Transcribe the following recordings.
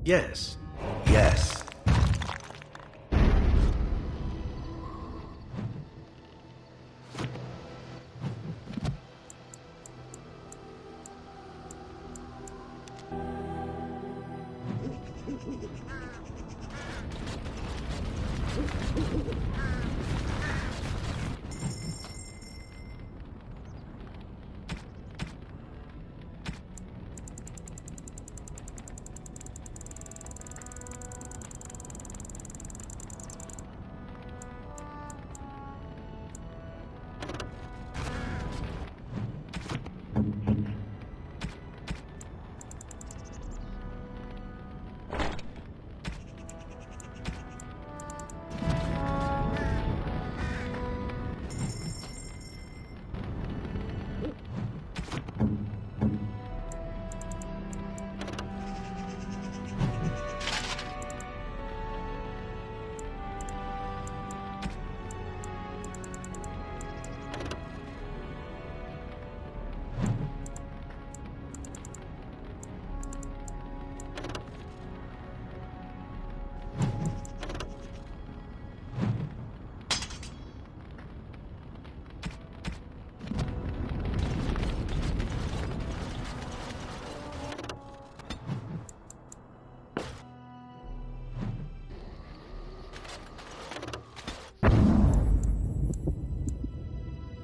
Yes. Yes.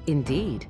Indeed.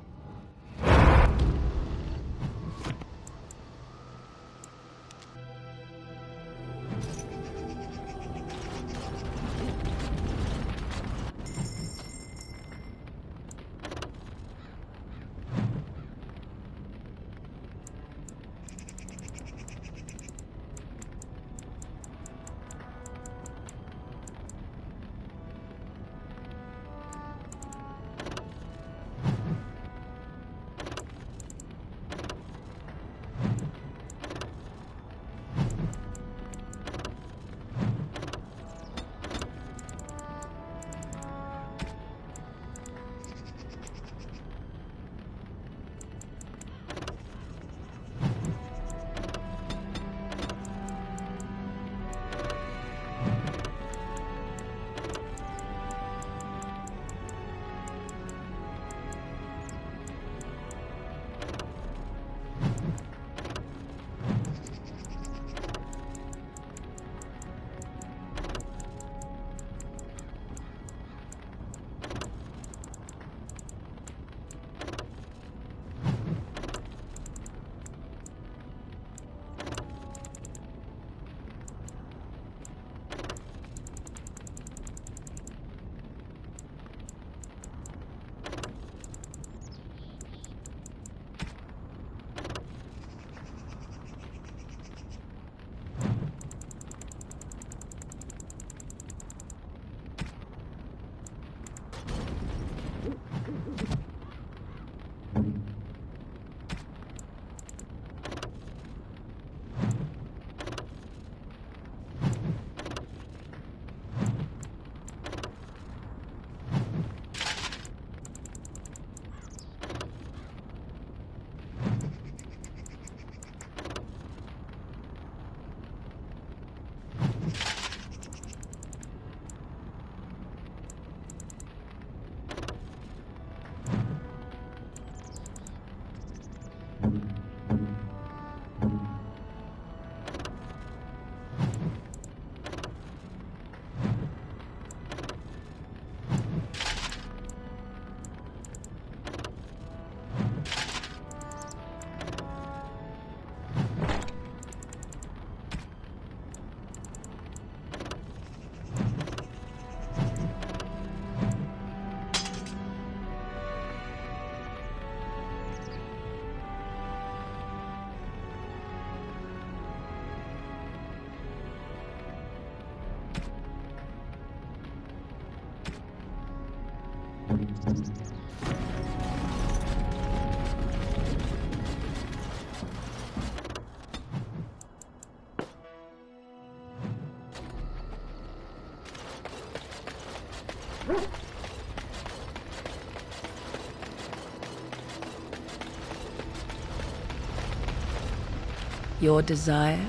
Your desire?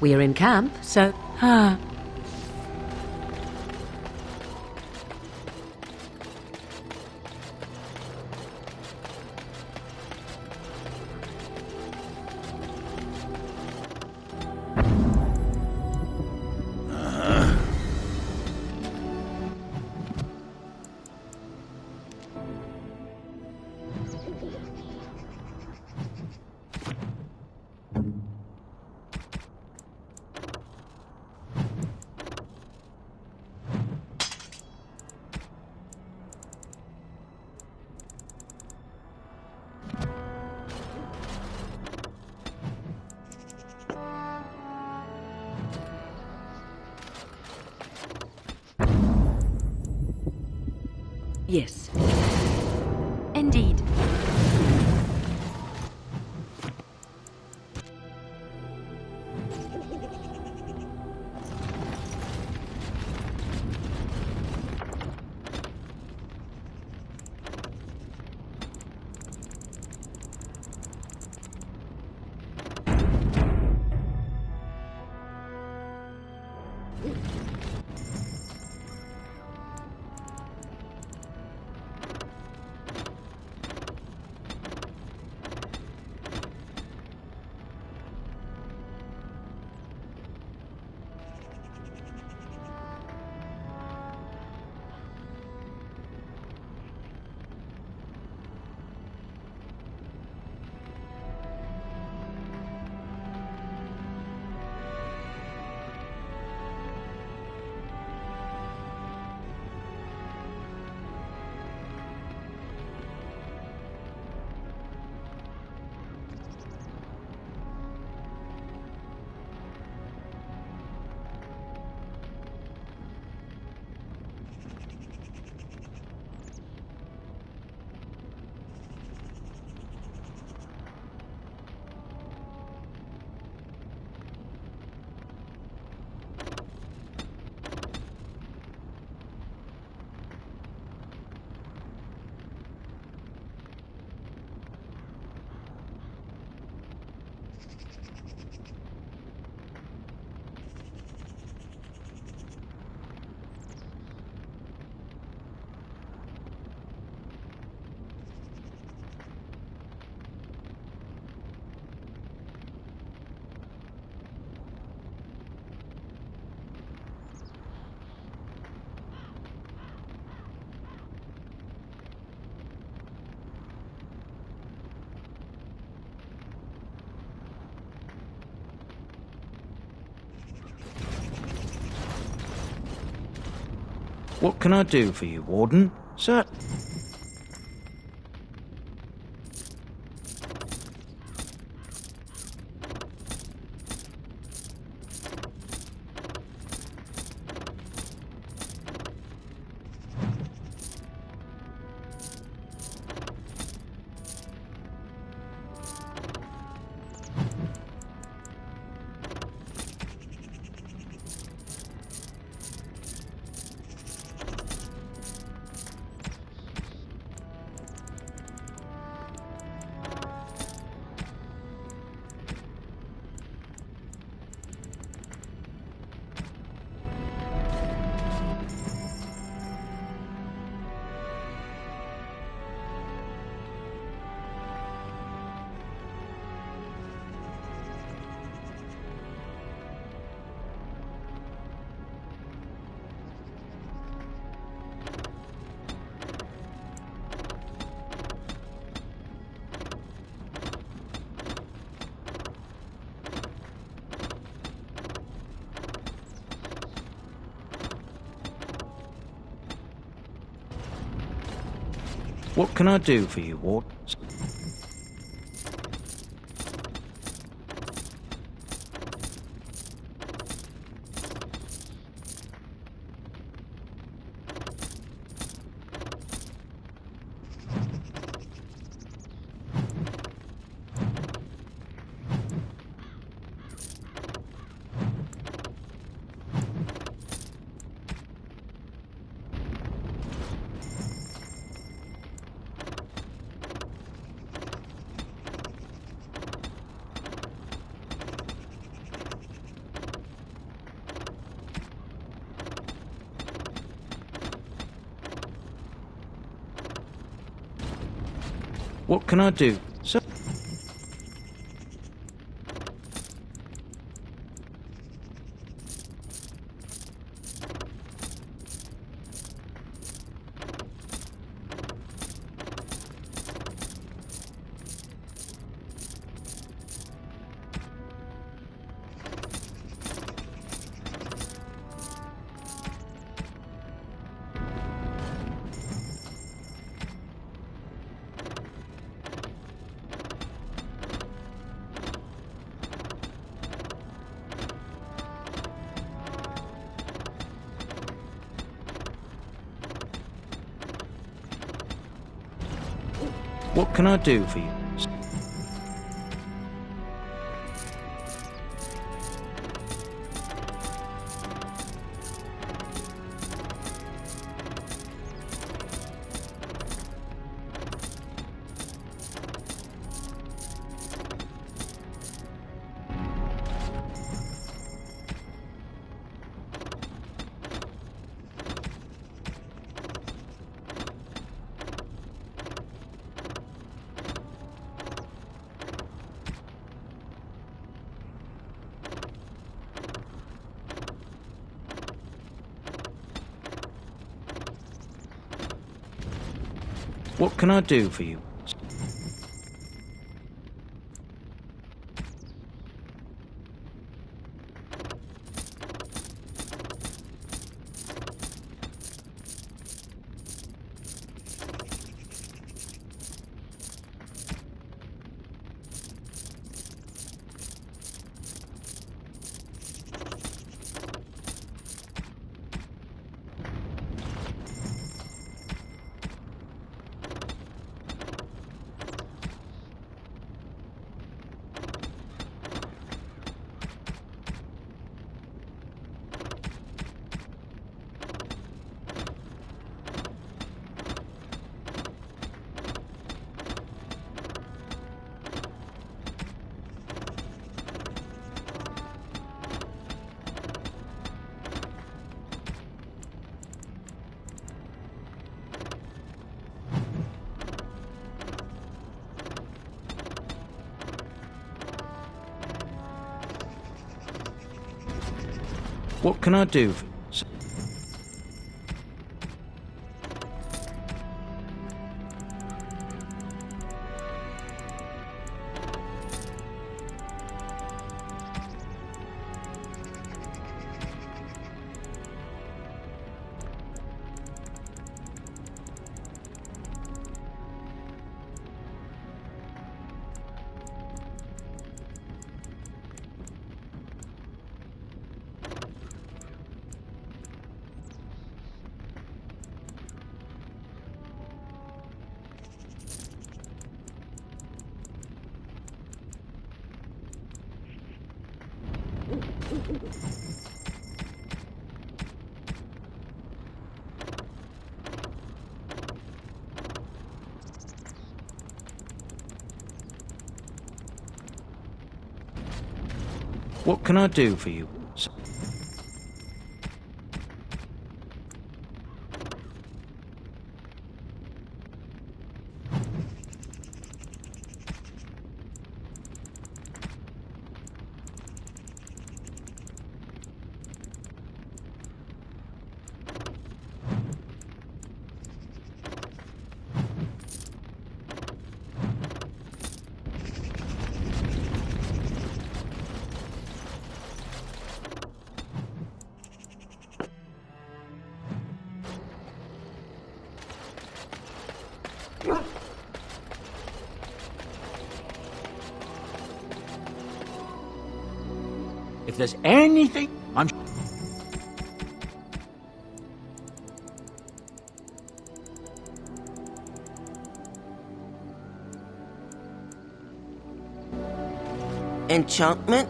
We are in camp, so... Ah. Yes. Indeed. What can I do for you, Warden? Sir? What can I do for you, Warden? What can I do, sir? What can I do for you? What can I do for you? What can I do for you? What can I do for you? If there's anything, I'm... Enchantment?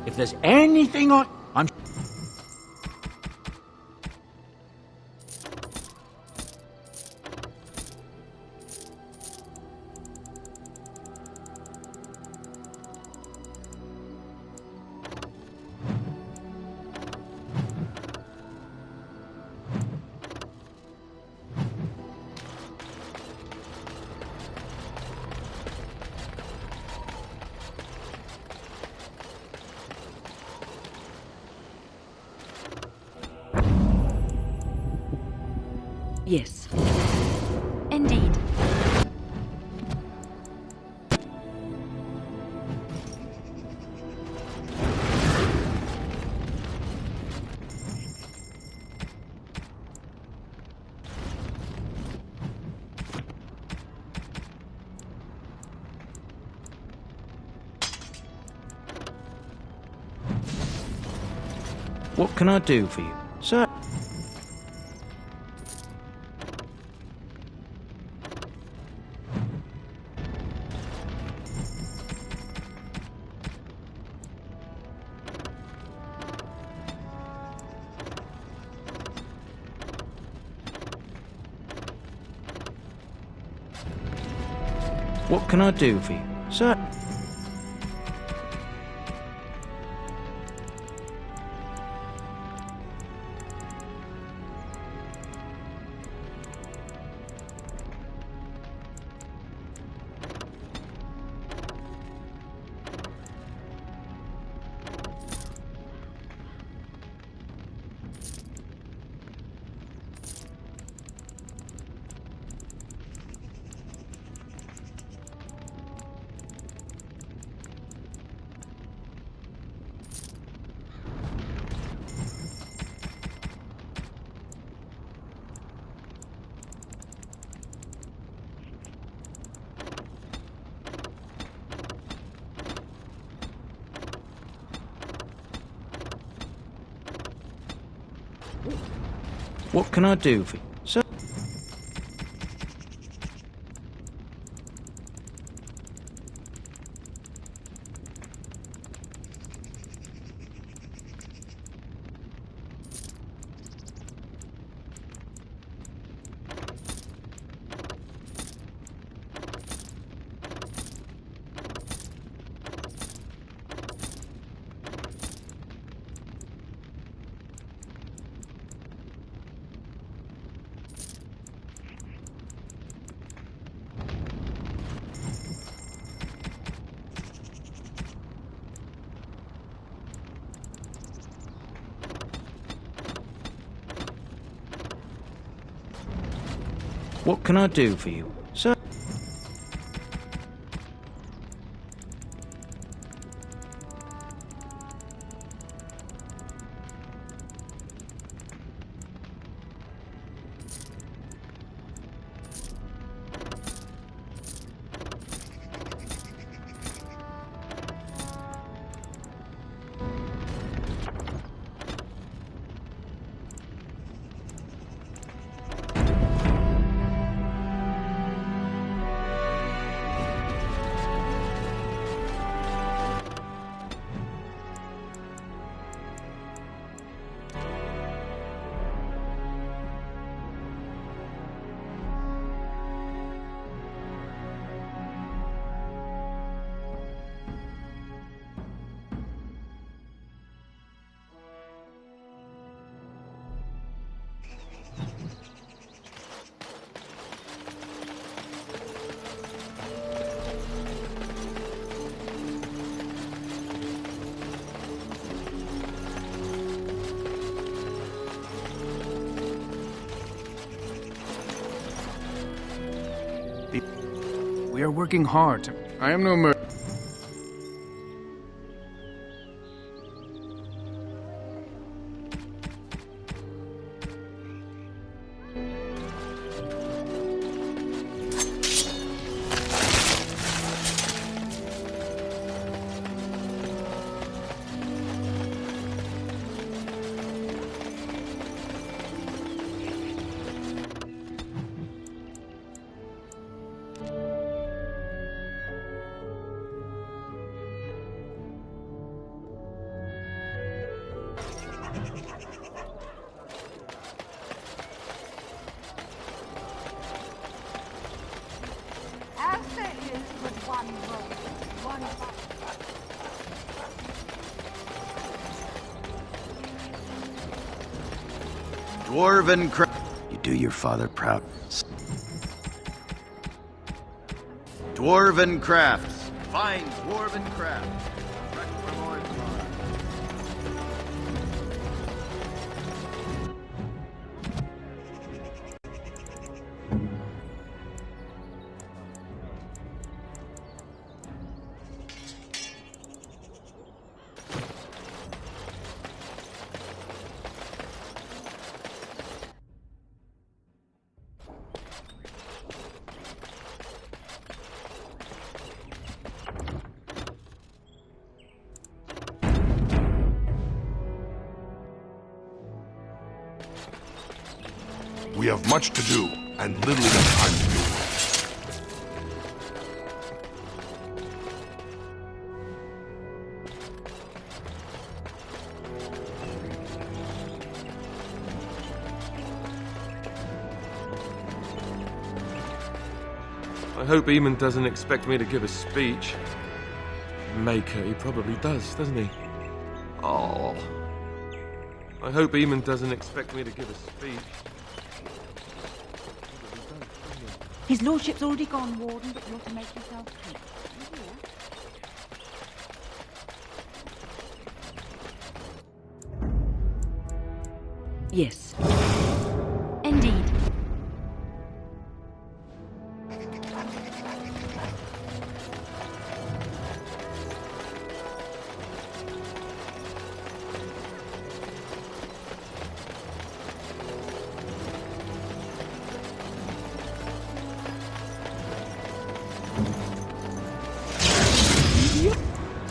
If there's anything I'm... Yes. Indeed. What can I do for you, sir? What can I do for you, sir? What can I do for you, sir? What can I do for you, sir? We are working hard. I am no As there is but one road, one path. Dwarven craft. You do your father proud. Dwarven crafts. Fine dwarven crafts. Direct from Orgrimmar. We have much to do, and little enough time to do it. I hope Eamon doesn't expect me to give a speech. Maker, he probably does, doesn't he? Oh. I hope Eamon doesn't expect me to give a speech. His lordship's already gone, Warden, but you're to make yourself clear. Yes. Indeed.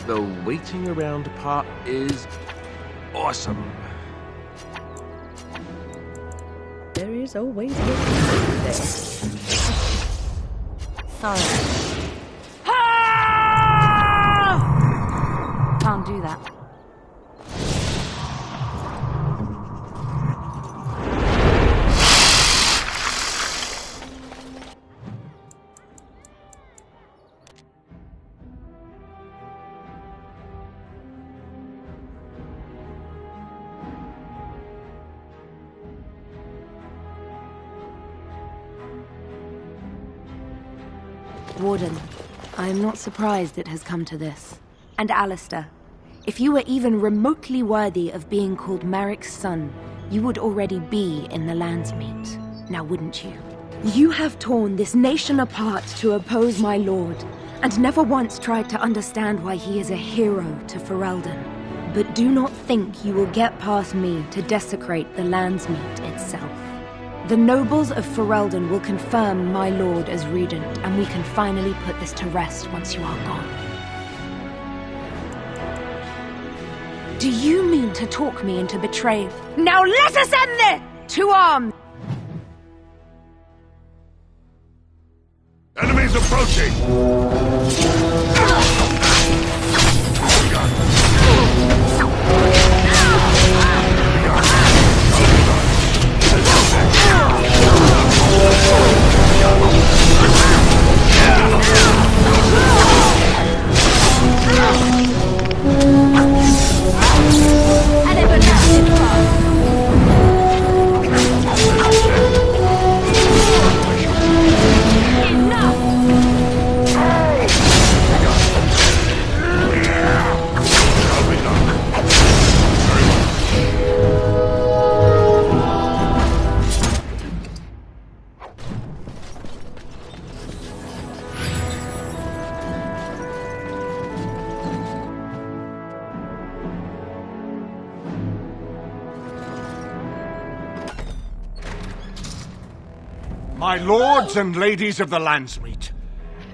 The waiting around part is awesome. There is always work there. Sorry. Can't do that. Warden, I am not surprised it has come to this. And Alistair, if you were even remotely worthy of being called Marik's son, you would already be in the Landsmeet, now wouldn't you? You have torn this nation apart to oppose my lord, and never once tried to understand why he is a hero to Ferelden. But do not think you will get past me to desecrate the Landsmeet itself. The nobles of Ferelden will confirm my lord as regent, and we can finally put this to rest once you are gone. Do you mean to talk me into betrayal? Now let us end this! To arms! Enemies approaching! My lords and ladies of the Landsmeet,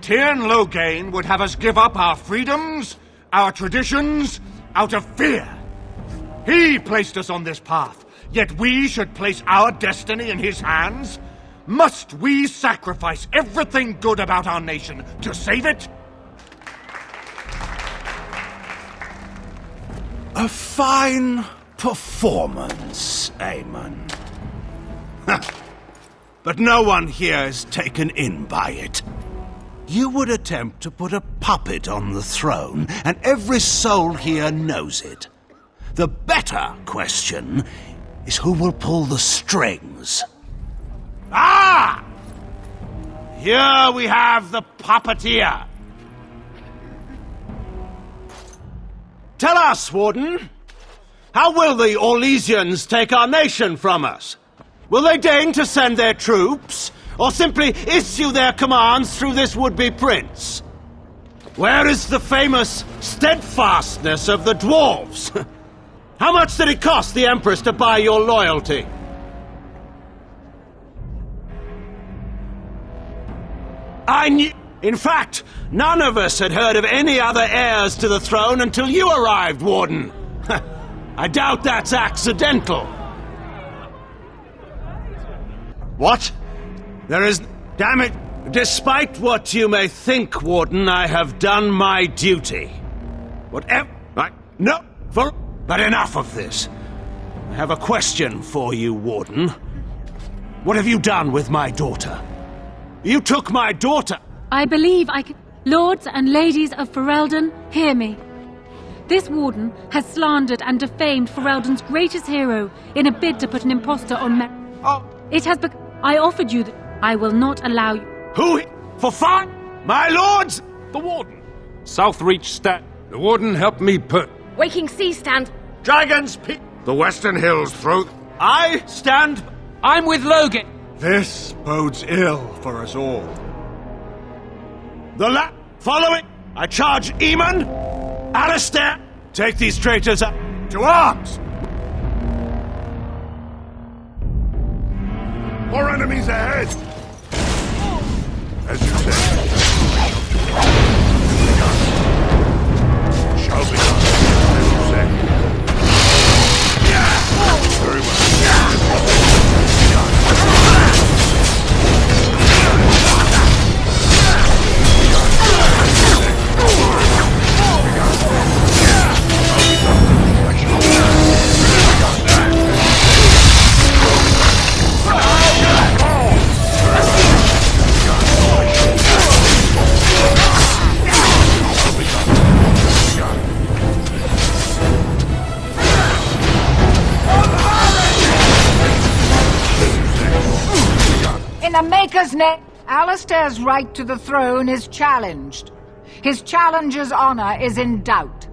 Tyrn Loghain would have us give up our freedoms, our traditions, out of fear. He placed us on this path, yet we should place our destiny in his hands? Must we sacrifice everything good about our nation to save it? A fine performance, Aemon. But no one here is taken in by it. You would attempt to put a puppet on the throne, and every soul here knows it. The better question is who will pull the strings. Ah! Here we have the puppeteer. Tell us, Warden, how will the Orlesians take our nation from us? Will they deign to send their troops, or simply issue their commands through this would-be prince? Where is the famous steadfastness of the dwarves? How much did it cost the Empress to buy your loyalty? I knew... In fact, none of us had heard of any other heirs to the throne until you arrived, Warden. I doubt that's accidental. What? There is... Damn it! Despite what you may think, Warden, I have done my duty. Whatever... No, for... But enough of this. I have a question for you, Warden. What have you done with my daughter? You took my daughter... I believe I can... Lords and ladies of Ferelden, hear me. This warden has slandered and defamed Ferelden's greatest hero in a bid to put an impostor on It has become... I offered you that I will not allow you... Who? For fun? My lords? The Warden. Southreach stand. The Warden helped me put... Waking Sea stand. Dragon's Peak. The Western Hills throat. I stand... I'm with Loghain. This bodes ill for us all. Following, I charge Aemon, Alistair, take these traitors up to arms! More enemies ahead! As you say. Shall be done. As you say. Very well. In the Maker's name, Alistair's right to the throne is challenged. His challenger's honor is in doubt.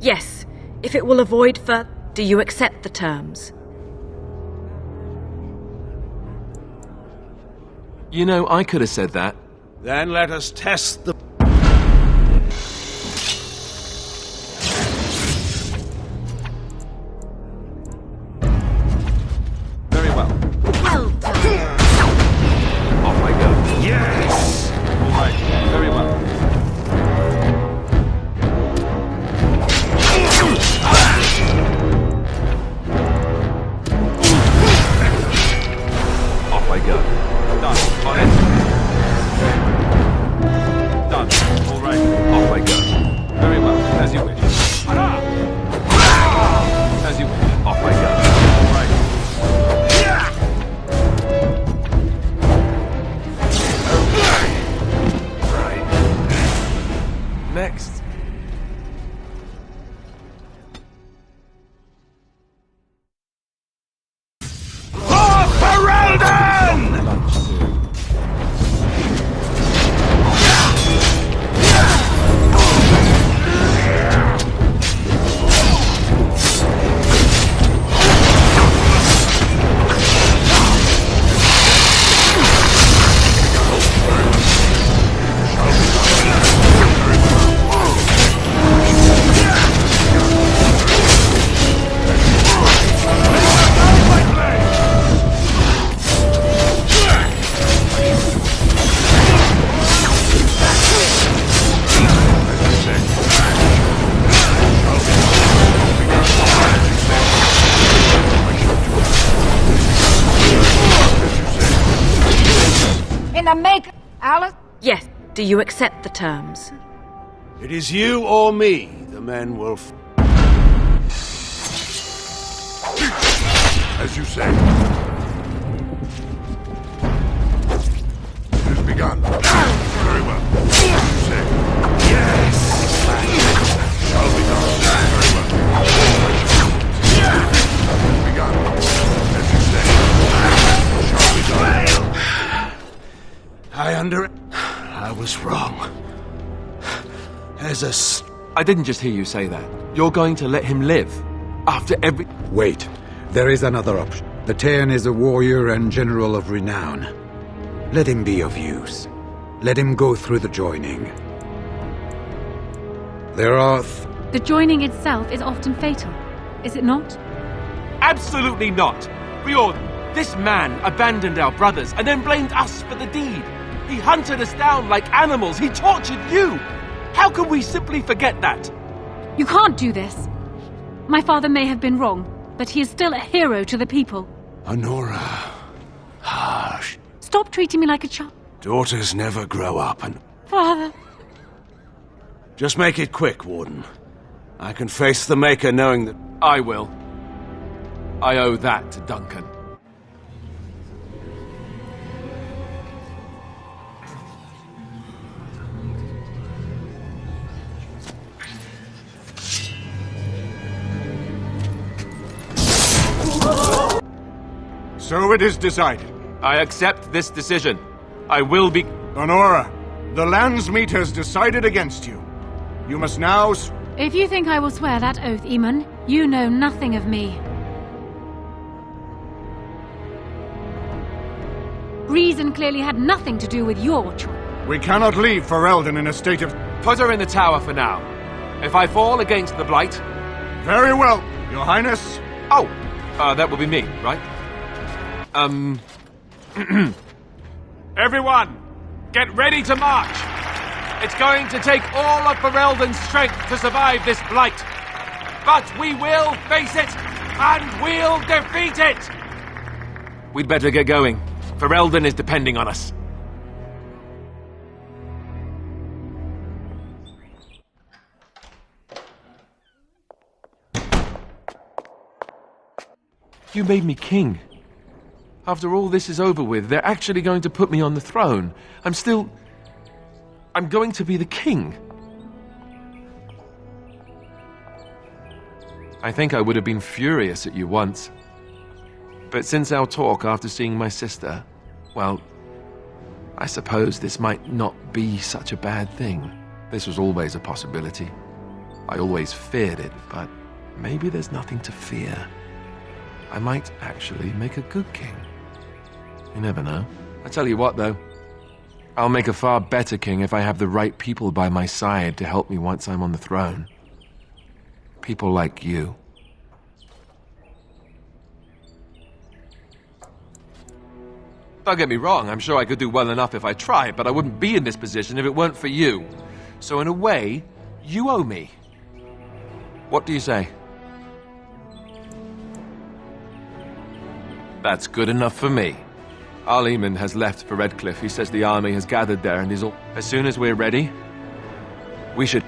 Yes, if it will avoid further... Do you accept the terms? You know, I could have said that. Then let us test the... Very well. Well done. Off I go. Yes! All right, very well. Off I go. Done. On it. Done. All right. Off I go. Very well. As you wish. As you wish. Off I go. All right. Next. For Ferelden! Lunch soon. in a make... Alice? Yes. Do you accept the terms? It is you or me the men will... As you say. It has begun. Very well. As you say. Yes! Shall be done. Very well. It has begun. As you say. Shall be done. I was wrong. There's a... I didn't just hear you say that. You're going to let him live? After every... Wait. There is another option. The Tairn is a warrior and general of renown. Let him be of use. Let him go through the joining. There are... The joining itself is often fatal, is it not? Absolutely not! Riordan, this man abandoned our brothers and then blamed us for the deed. He hunted us down like animals. He tortured you! How can we simply forget that? You can't do this. My father may have been wrong, but he is still a hero to the people. Honora. Harsh. Stop treating me like a child. Daughters never grow up and... Father. Just make it quick, Warden. I can face the Maker knowing that... I will. I owe that to Duncan. So it is decided. I accept this decision. I will be... Honora, the Landsmeet has decided against you. You must now... If you think I will swear that oath, Eamon, you know nothing of me. Reason clearly had nothing to do with your choice. We cannot leave Ferelden in a state of... Put her in the tower for now. If I fall against the Blight... Very well, Your Highness. Oh, that will be me, right? Everyone, get ready to march! It's going to take all of Ferelden's strength to survive this Blight. But we will face it, and we'll defeat it! We'd better get going. Ferelden is depending on us. You made me king. After all this is over with, they're actually going to put me on the throne. I'm going to be the king. I think I would have been furious at you once. But since our talk after seeing my sister, well, I suppose this might not be such a bad thing. This was always a possibility. I always feared it, but maybe there's nothing to fear. I might actually make a good king. You never know. I tell you what, though. I'll make a far better king if I have the right people by my side to help me once I'm on the throne. People like you. Don't get me wrong, I'm sure I could do well enough if I tried, but I wouldn't be in this position if it weren't for you. So in a way, you owe me. What do you say? That's good enough for me. Arl Eamon has left for Redcliffe. He says the army has gathered there and is all... As soon as we're ready, we should...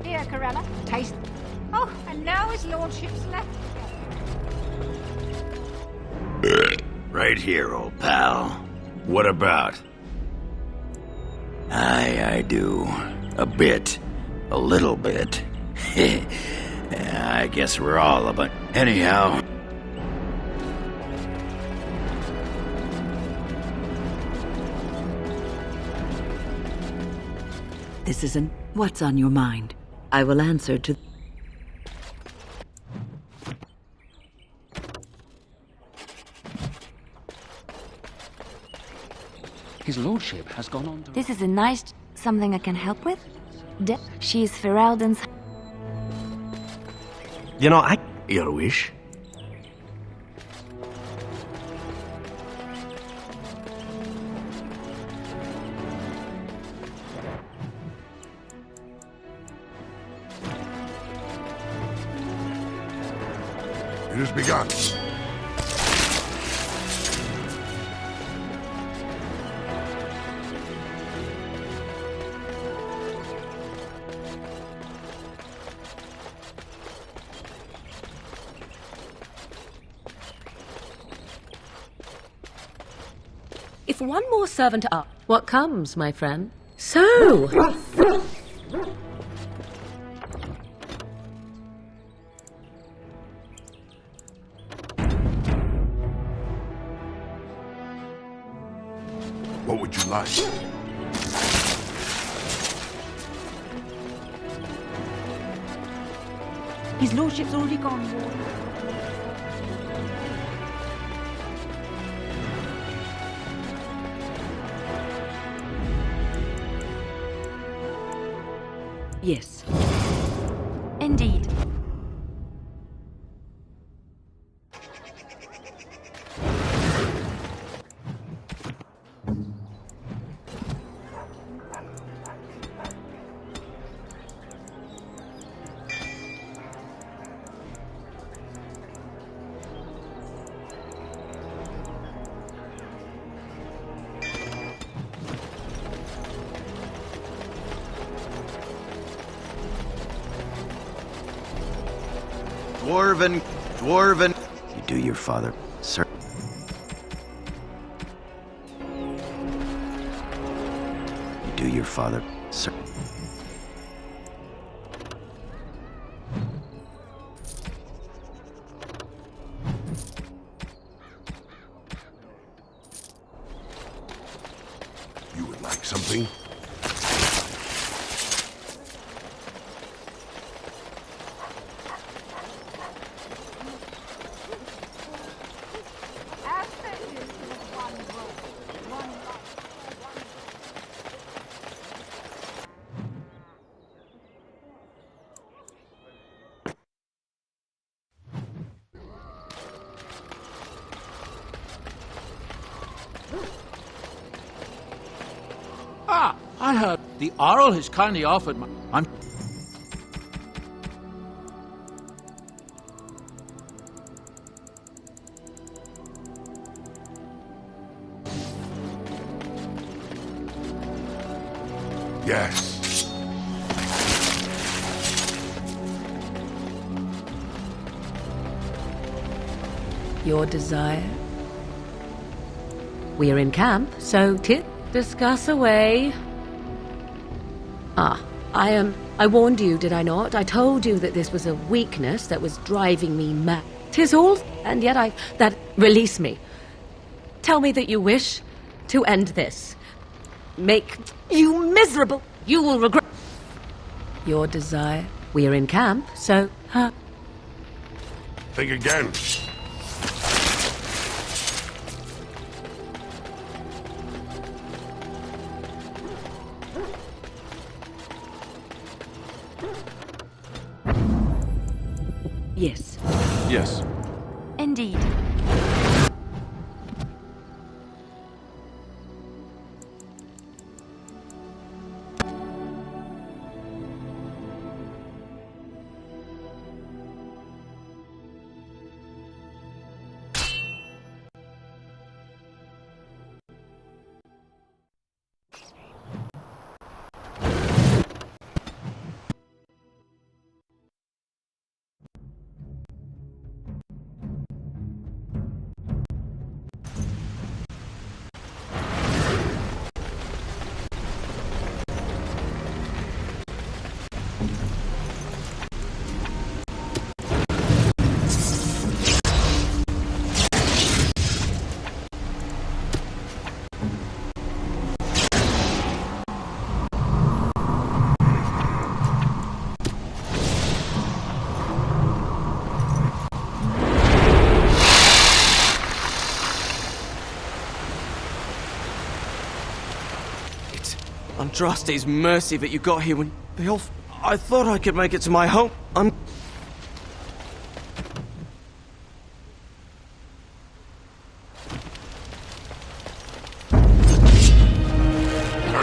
Here, Corella, taste. Oh, and now his lordship's left. Right here, old pal. What about? I do. A bit. A little bit. I guess we're all about... Anyhow... This isn't what's on your mind. I will answer to... His lordship has gone on to... This is a nice something I can help with? She's Ferelden's... You know, your wish? It has begun. If one more servant up, what comes, my friend? So... What would you like? His lordship's already gone, Warden. Yes. Indeed. Dwarven. You do your father, sir. You do your father, sir. You would like something? Ah, I heard the Arl has kindly offered my... I'm... Yes. Your desire? We are in camp, so discuss away. I warned you, did I not? I told you that this was a weakness that was driving me mad. 'Tis all, and yet release me. Tell me that you wish to end this. Make you miserable. You will regret. Your desire? We are in camp, so, Think again. Yes. Yes. Indeed. Andraste's mercy that you got here when I thought I could make it to my home. Very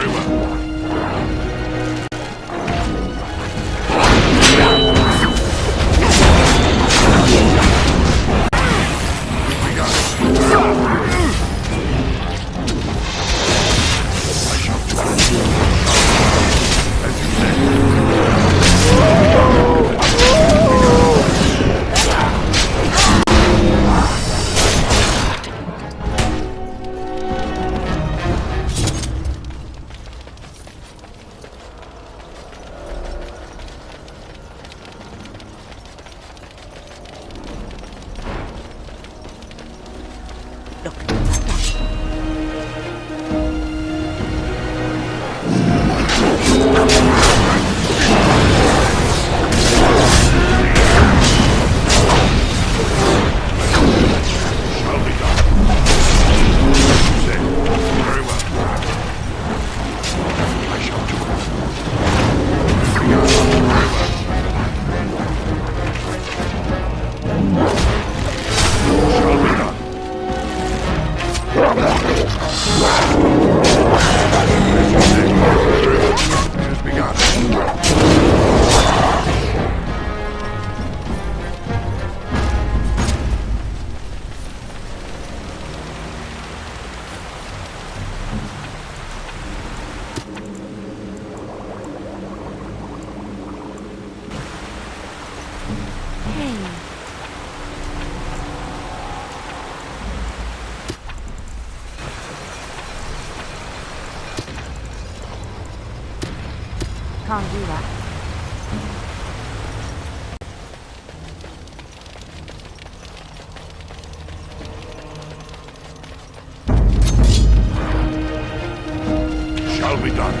well. Can't do that. Shall be done.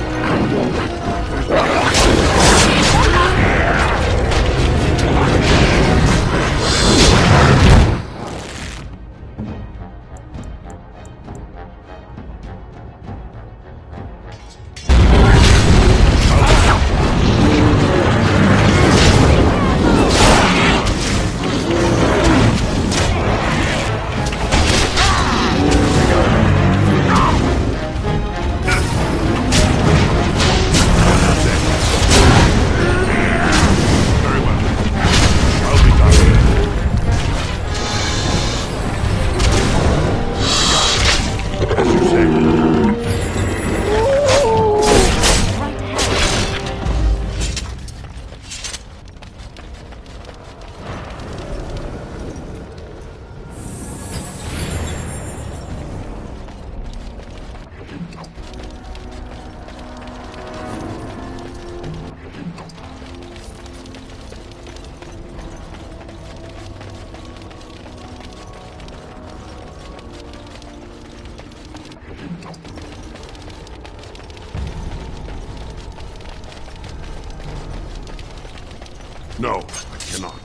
No, I cannot.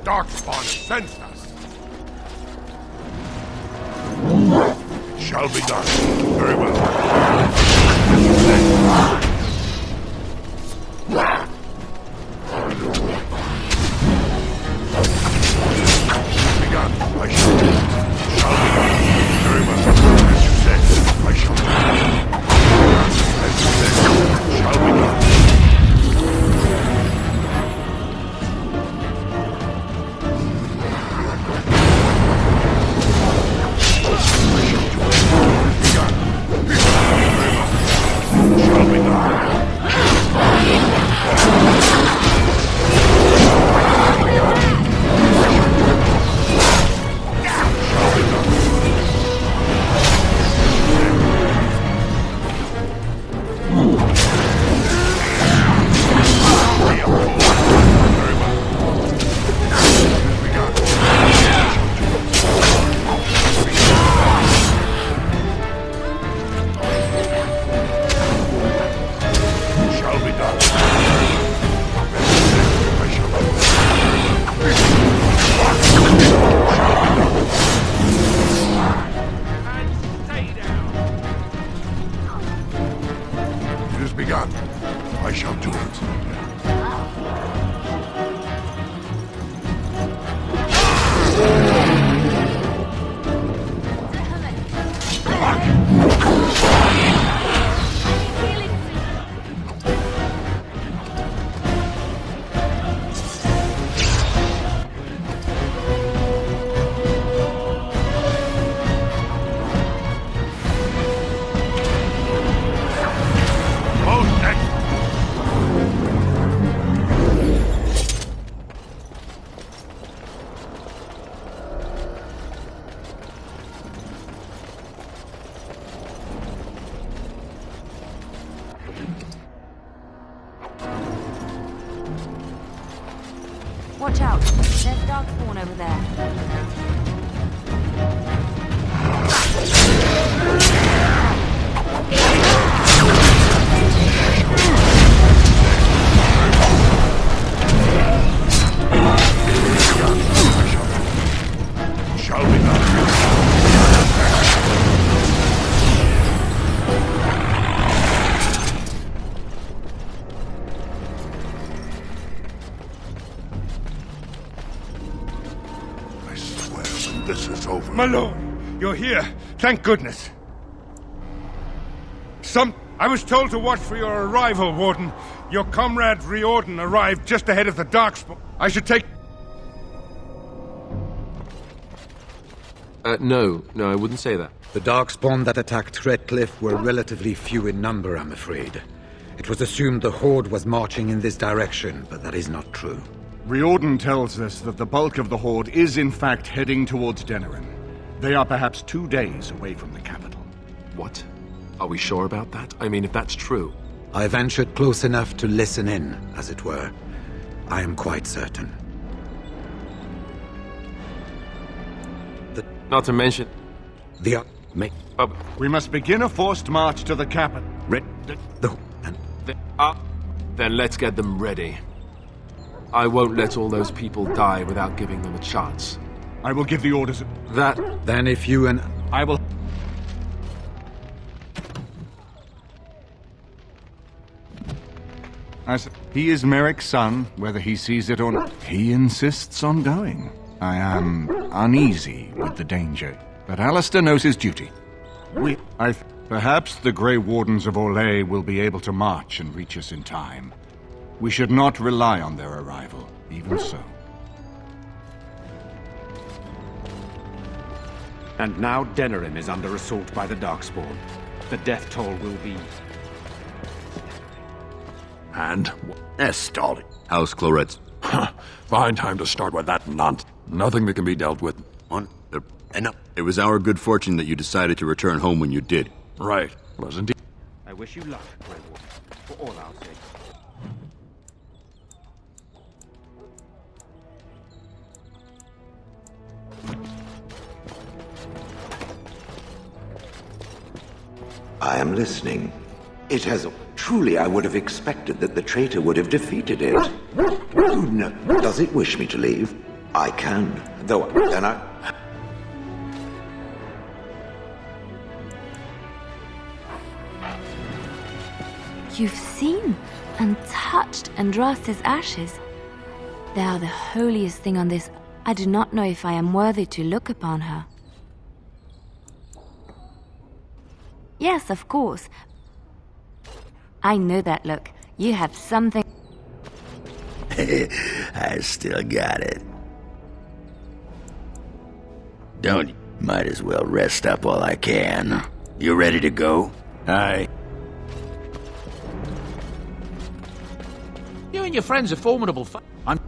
Darkspawn has sensed us. It shall be done. Very well. Begun. I shall do it. Shall be done. Very well. As you said, I shall do it. As you said, shall be done. I shall do it. Watch out. There's Darkspawn over there. Shall be done. I swear when this is over. My lord, you're here. Thank goodness. I was told to watch for your arrival, Warden. Your comrade Riordan arrived just ahead of the Darkspawn. I should take... No, I wouldn't say that. The Darkspawn that attacked Redcliffe were relatively few in number, I'm afraid. It was assumed the Horde was marching in this direction, but that is not true. Riordan tells us that the bulk of the Horde is in fact heading towards Denerim. They are perhaps 2 days away from the capital. What? Are we sure about that? I mean, if that's true... I ventured close enough to listen in, as it were. I am quite certain. Not to mention... We must begin a forced march to the capital. Then let's get them ready. I won't let all those people die without giving them a chance. I will give the orders... Then if you and... I will... He is Merrick's son, whether he sees it or not. He insists on going. I am uneasy with the danger, but Alistair knows his duty. Perhaps the Grey Wardens of Orlais will be able to march and reach us in time. We should not rely on their arrival, even so. And now Denerim is under assault by the Darkspawn. The death toll will be... And? Stalling. House Cloretz. Fine time to start with that nonsense. Nothing that can be dealt with. Enough. It was our good fortune that you decided to return home when you did. Right. Wasn't he? I wish you luck, Grey Warden, for all our sakes. I am listening. It has... Truly, I would have expected that the traitor would have defeated it. Does it wish me to leave? I can, though I cannot. You've seen and touched Andraste's ashes. They are the holiest thing on this. I do not know if I am worthy to look upon her. Yes, of course. I know that look. You have something. I still got it. Don't you? Might as well rest up while I can. You ready to go? Aye. You and your friends are formidable. I'm.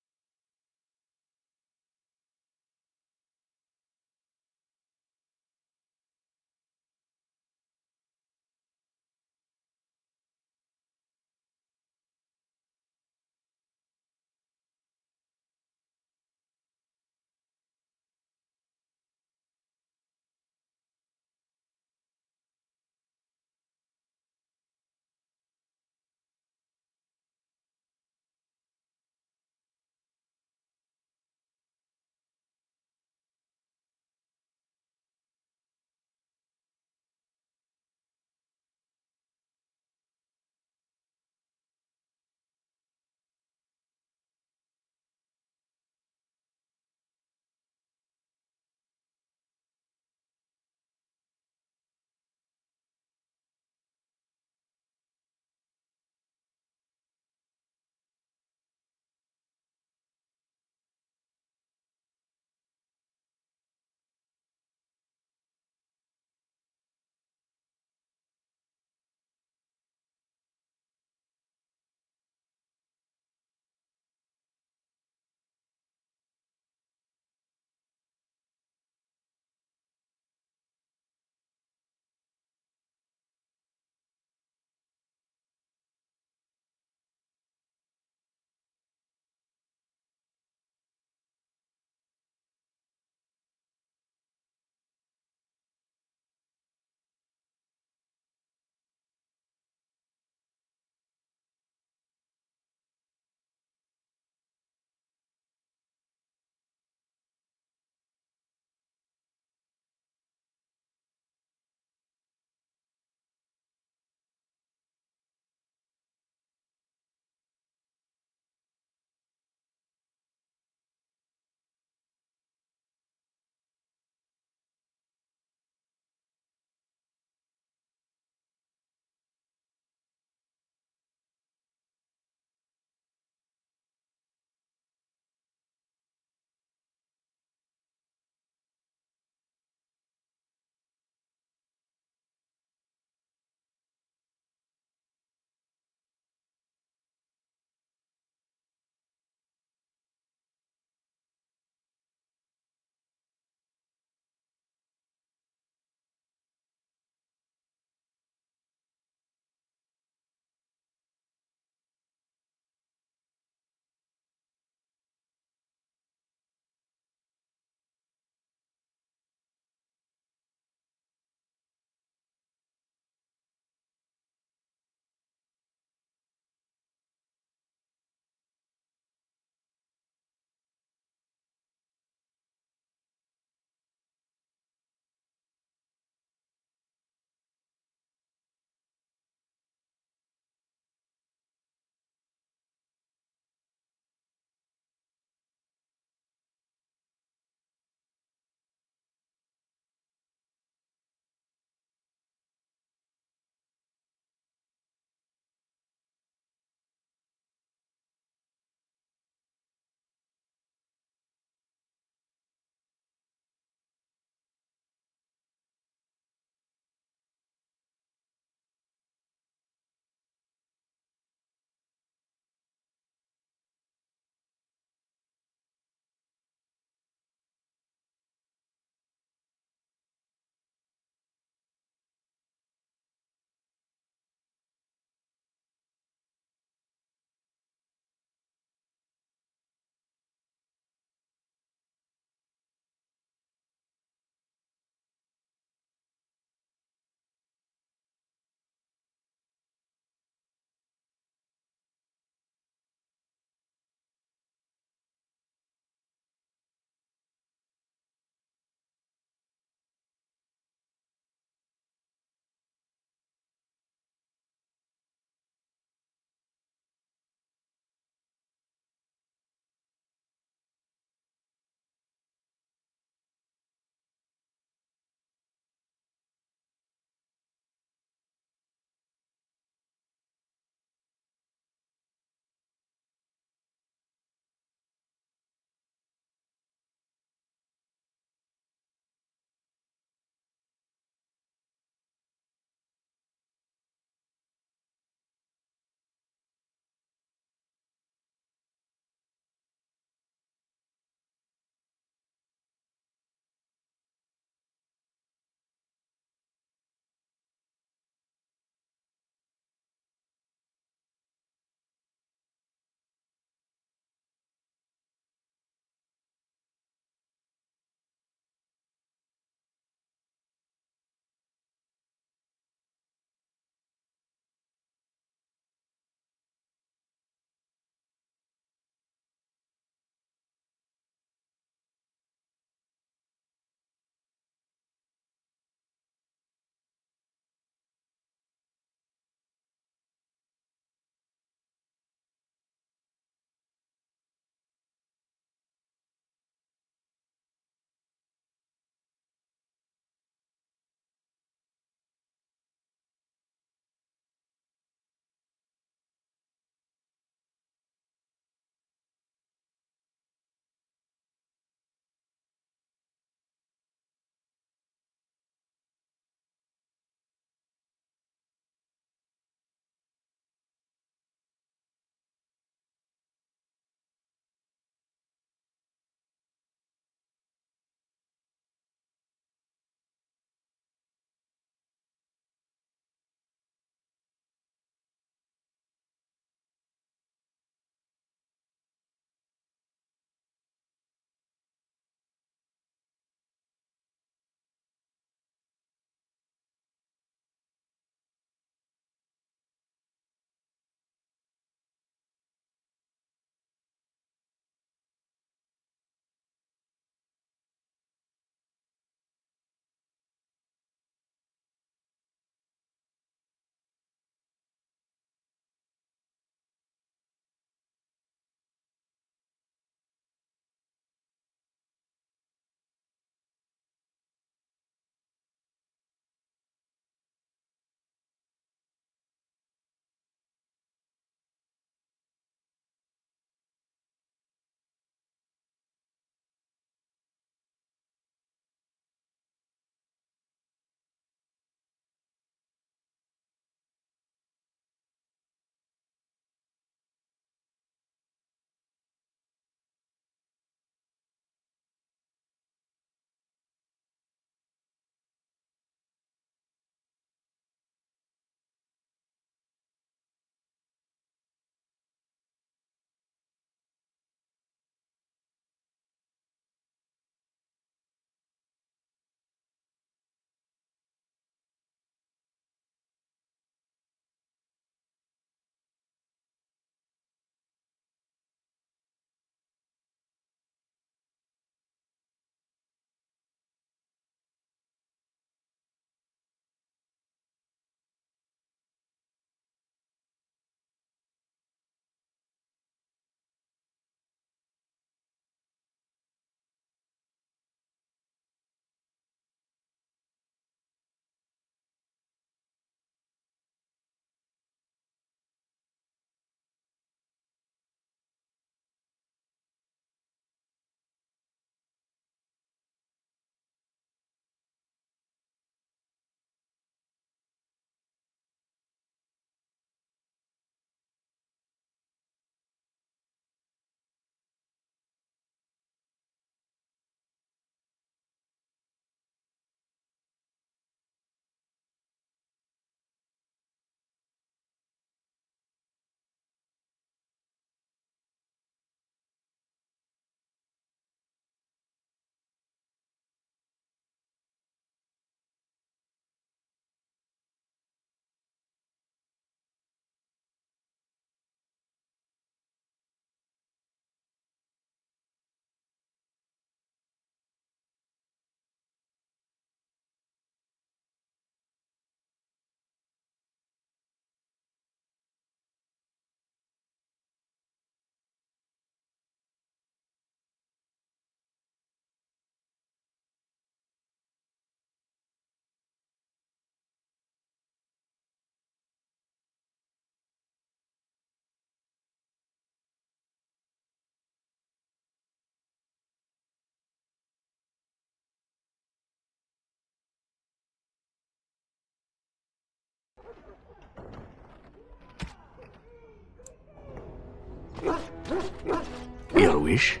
Your wish?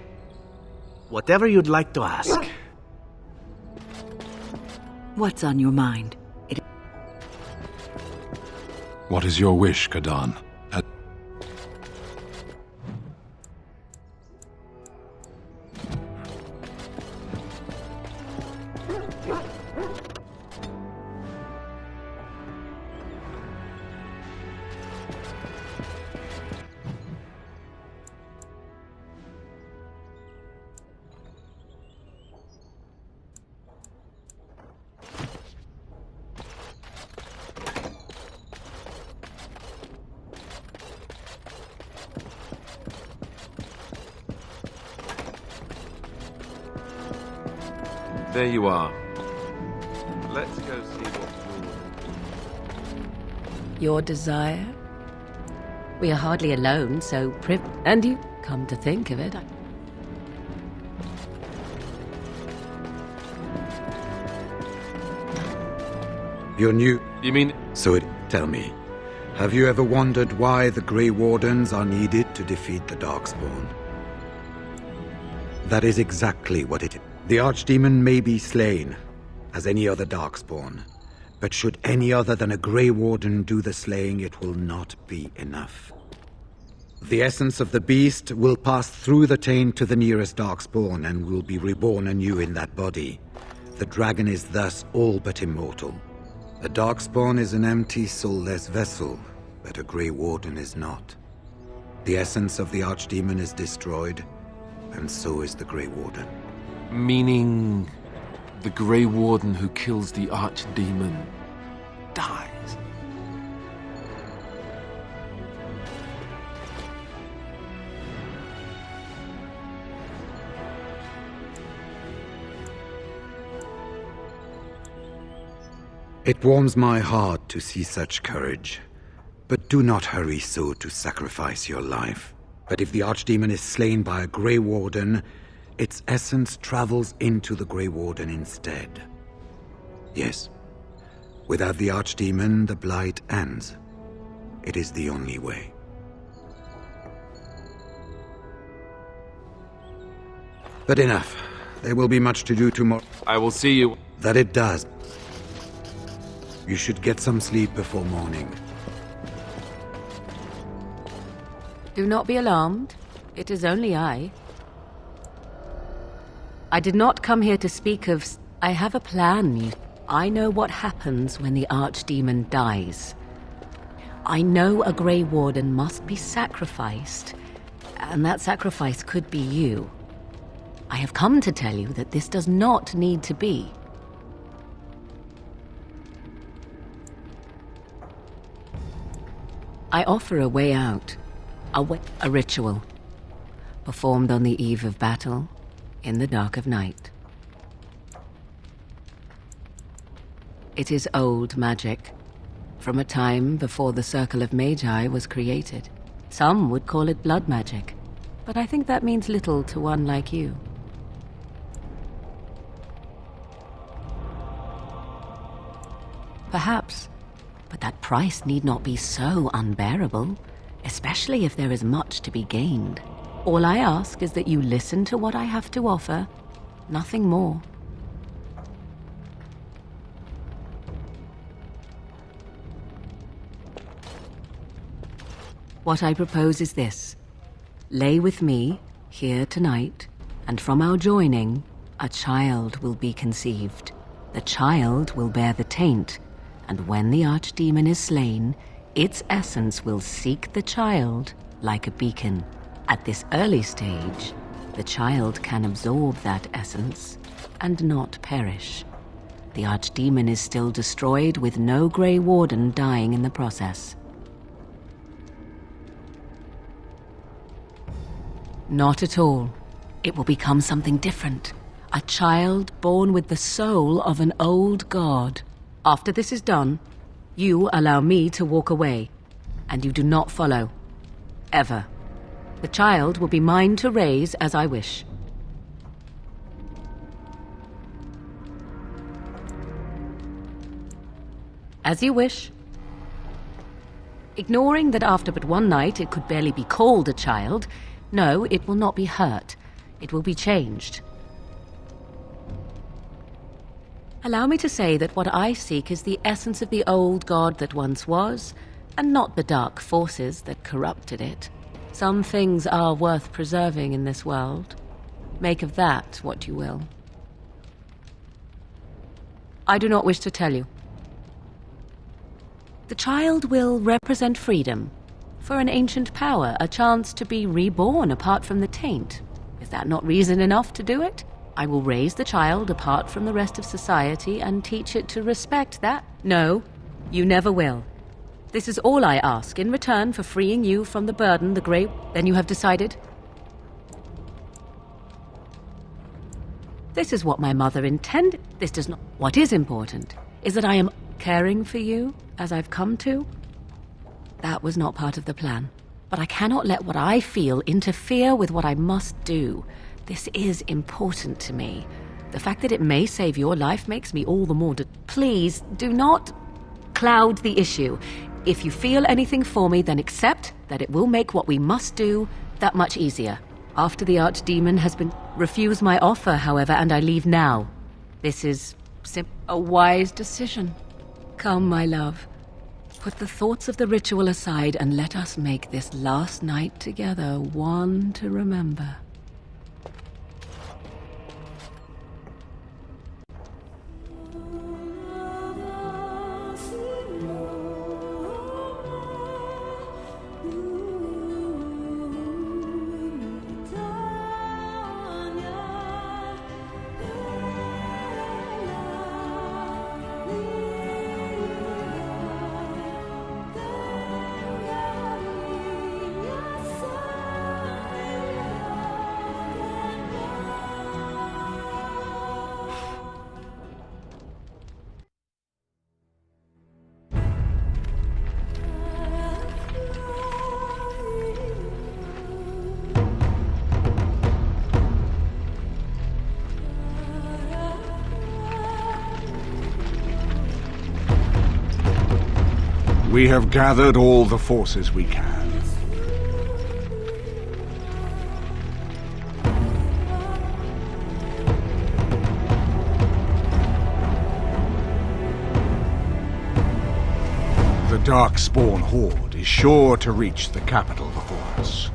Whatever you'd like to ask. What's on your mind? What is your wish, Kadan? There you are. Let's go see what's Your desire? We are hardly alone, so and you come to think of it. You're new. You mean... Tell me, have you ever wondered why the Grey Wardens are needed to defeat the Darkspawn? That is exactly what it is. The Archdemon may be slain, as any other Darkspawn, but should any other than a Grey Warden do the slaying, it will not be enough. The essence of the beast will pass through the taint to the nearest Darkspawn and will be reborn anew in that body. The dragon is thus all but immortal. A Darkspawn is an empty, soulless vessel, but a Grey Warden is not. The essence of the Archdemon is destroyed, and so is the Grey Warden. Meaning... the Grey Warden who kills the Archdemon dies. It warms my heart to see such courage, but do not hurry so to sacrifice your life. But if the Archdemon is slain by a Grey Warden, its essence travels into the Grey Warden instead. Yes, without the Archdemon, the Blight ends. It is the only way. But enough. There will be much to do tomorrow. I will see you. That it does. You should get some sleep before morning. Do not be alarmed. It is only I. I did not come here to speak of... I have a plan. I know what happens when the Archdemon dies. I know a Grey Warden must be sacrificed, and that sacrifice could be you. I have come to tell you that this does not need to be. I offer a way out, a ritual, performed on the eve of battle, in the dark of night. It is old magic, from a time before the Circle of Magi was created. Some would call it blood magic, but I think that means little to one like you. Perhaps. But that price need not be so unbearable, especially if there is much to be gained. All I ask is that you listen to what I have to offer, nothing more. What I propose is this. Lay with me, here tonight, and from our joining, a child will be conceived. The child will bear the taint, and when the Archdemon is slain, its essence will seek the child like a beacon. At this early stage, the child can absorb that essence and not perish. The Archdemon is still destroyed with no Grey Warden dying in the process. Not at all. It will become something different. A child born with the soul of an old god. After this is done, you allow me to walk away, and you do not follow. Ever. The child will be mine to raise as I wish. As you wish. Ignoring that after but one night it could barely be called a child, No, it will not be hurt. It will be changed. Allow me to say that what I seek is the essence of the old god that once was, and not the dark forces that corrupted it. Some things are worth preserving in this world. Make of that what you will. I do not wish to tell you. The child will represent freedom. For an ancient power, a chance to be reborn apart from the taint. Is that not reason enough to do it? I will raise the child apart from the rest of society and teach it to respect that. No, you never will. This is all I ask in return for freeing you from the burden the Grey... Then you have decided? This is what my mother intended. This does not... What is important is that I am caring for you as I've come to. That was not part of the plan. But I cannot let what I feel interfere with what I must do. This is important to me. The fact that it may save your life makes me all the more... Please, do not cloud the issue. If you feel anything for me, then accept that it will make what we must do that much easier. After the Archdemon has been... Refuse my offer, however, and I leave now. This is a wise decision. Come, my love. Put the thoughts of the ritual aside and let us make this last night together one to remember. We have gathered all the forces we can. The Darkspawn Horde is sure to reach the capital before us.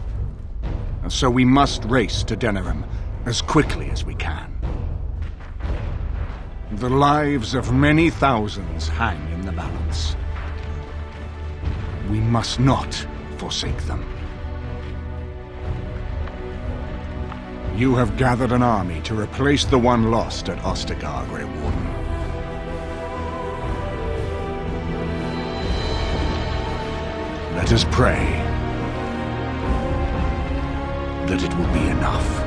And so we must race to Denerim as quickly as we can. The lives of many thousands hang in the balance. We must not forsake them. You have gathered an army to replace the one lost at Ostagar, Grey Warden. Let us pray that it will be enough.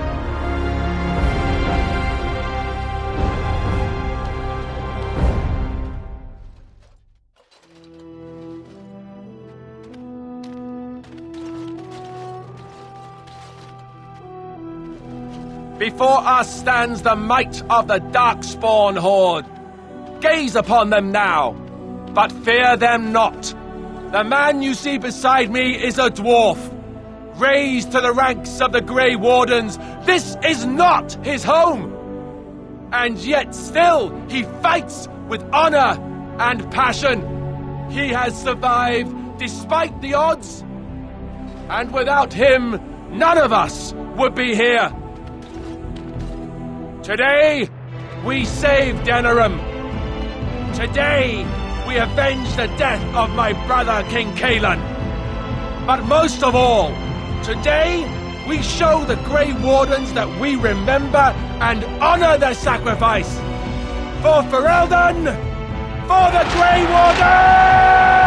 Before us stands the might of the Darkspawn Horde. Gaze upon them now, but fear them not. The man you see beside me is a dwarf. Raised to the ranks of the Grey Wardens, this is not his home. And yet still he fights with honor and passion. He has survived despite the odds. And without him, none of us would be here. Today, we save Denerim. Today, we avenge the death of my brother King Cailan. But most of all, today, we show the Grey Wardens that we remember and honor their sacrifice. For Ferelden, for the Grey Wardens!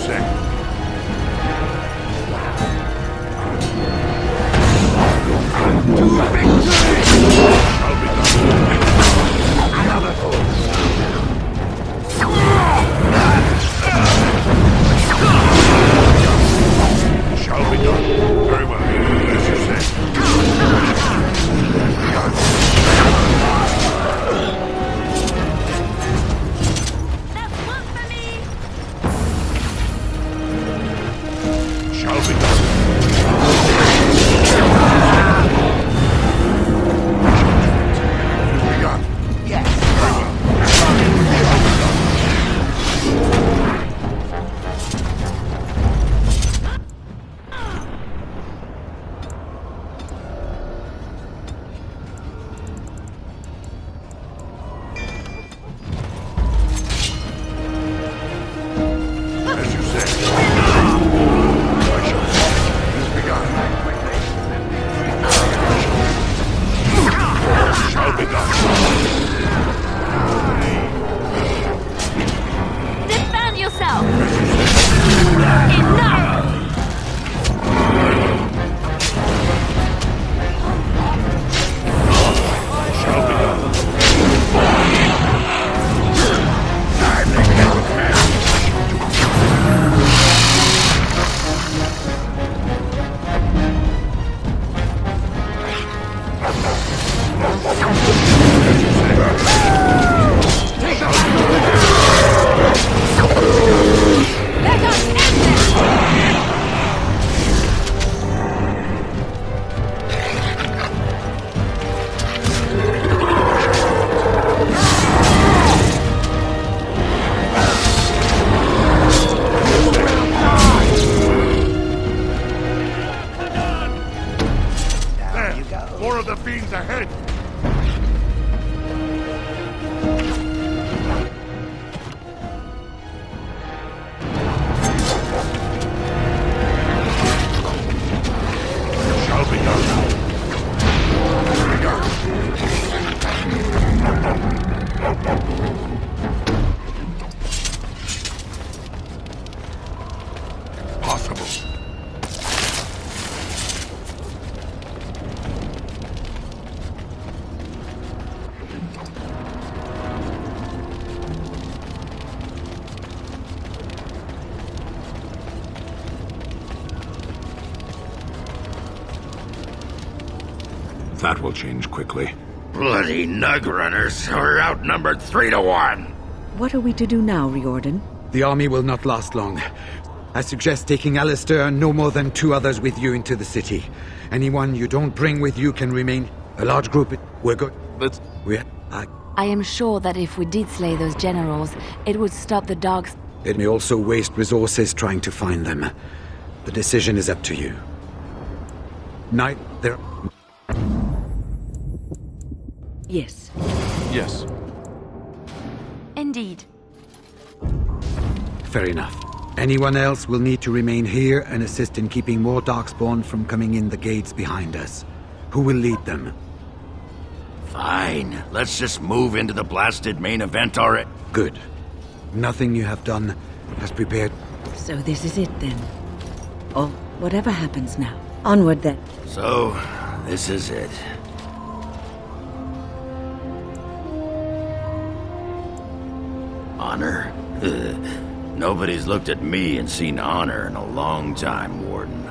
say. Shall be done. Very well. As you say. Shall be done. As you say. Shall be done. Defend yourself! Enough! Shall be done. Let us end this! There, more of the fiends ahead. Shall be done. Possible. That will change quickly. Bloody nug runners are outnumbered 3-1. What are we to do now, Riordan? The army will not last long. I suggest taking Alistair and no more than 2 others with you into the city. Anyone you don't bring with you can remain. A large group, we're good. I am sure that if we did slay those generals, it would stop the dogs. It may also waste resources trying to find them. The decision is up to you. Knight, there... Yes. Yes. Indeed. Fair enough. Anyone else will need to remain here and assist in keeping more Darkspawn from coming in the gates behind us. Who will lead them? Fine. Let's just move into the blasted main event already. Good. Nothing you have done has prepared... So this is it then. Or whatever happens now. Onward then. So, this is it. Honor? Nobody's looked at me and seen honor in a long time, Warden.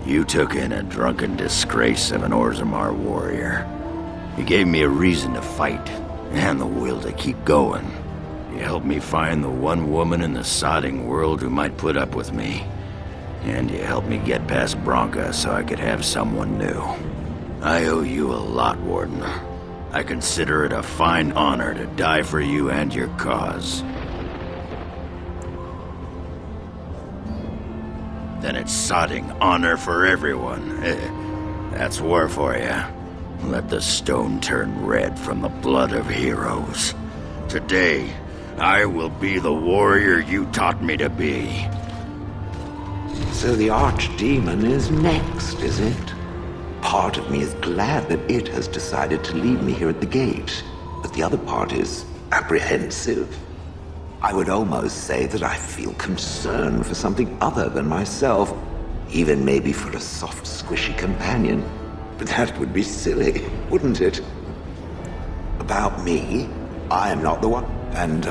You took in a drunken disgrace of an Orzammar warrior. You gave me a reason to fight, and the will to keep going. You helped me find the one woman in the sodding world who might put up with me. And you helped me get past Branka so I could have someone new. I owe you a lot, Warden. I consider it a fine honor to die for you and your cause. Then it's sodding honor for everyone. That's war for you. Let the stone turn red from the blood of heroes. Today, I will be the warrior you taught me to be. So the Archdemon is next, is it? Part of me is glad that it has decided to leave me here at the gate, but the other part is apprehensive. I would almost say that I feel concern for something other than myself. Even maybe for a soft, squishy companion. But that would be silly, wouldn't it? About me, I am not the one. And,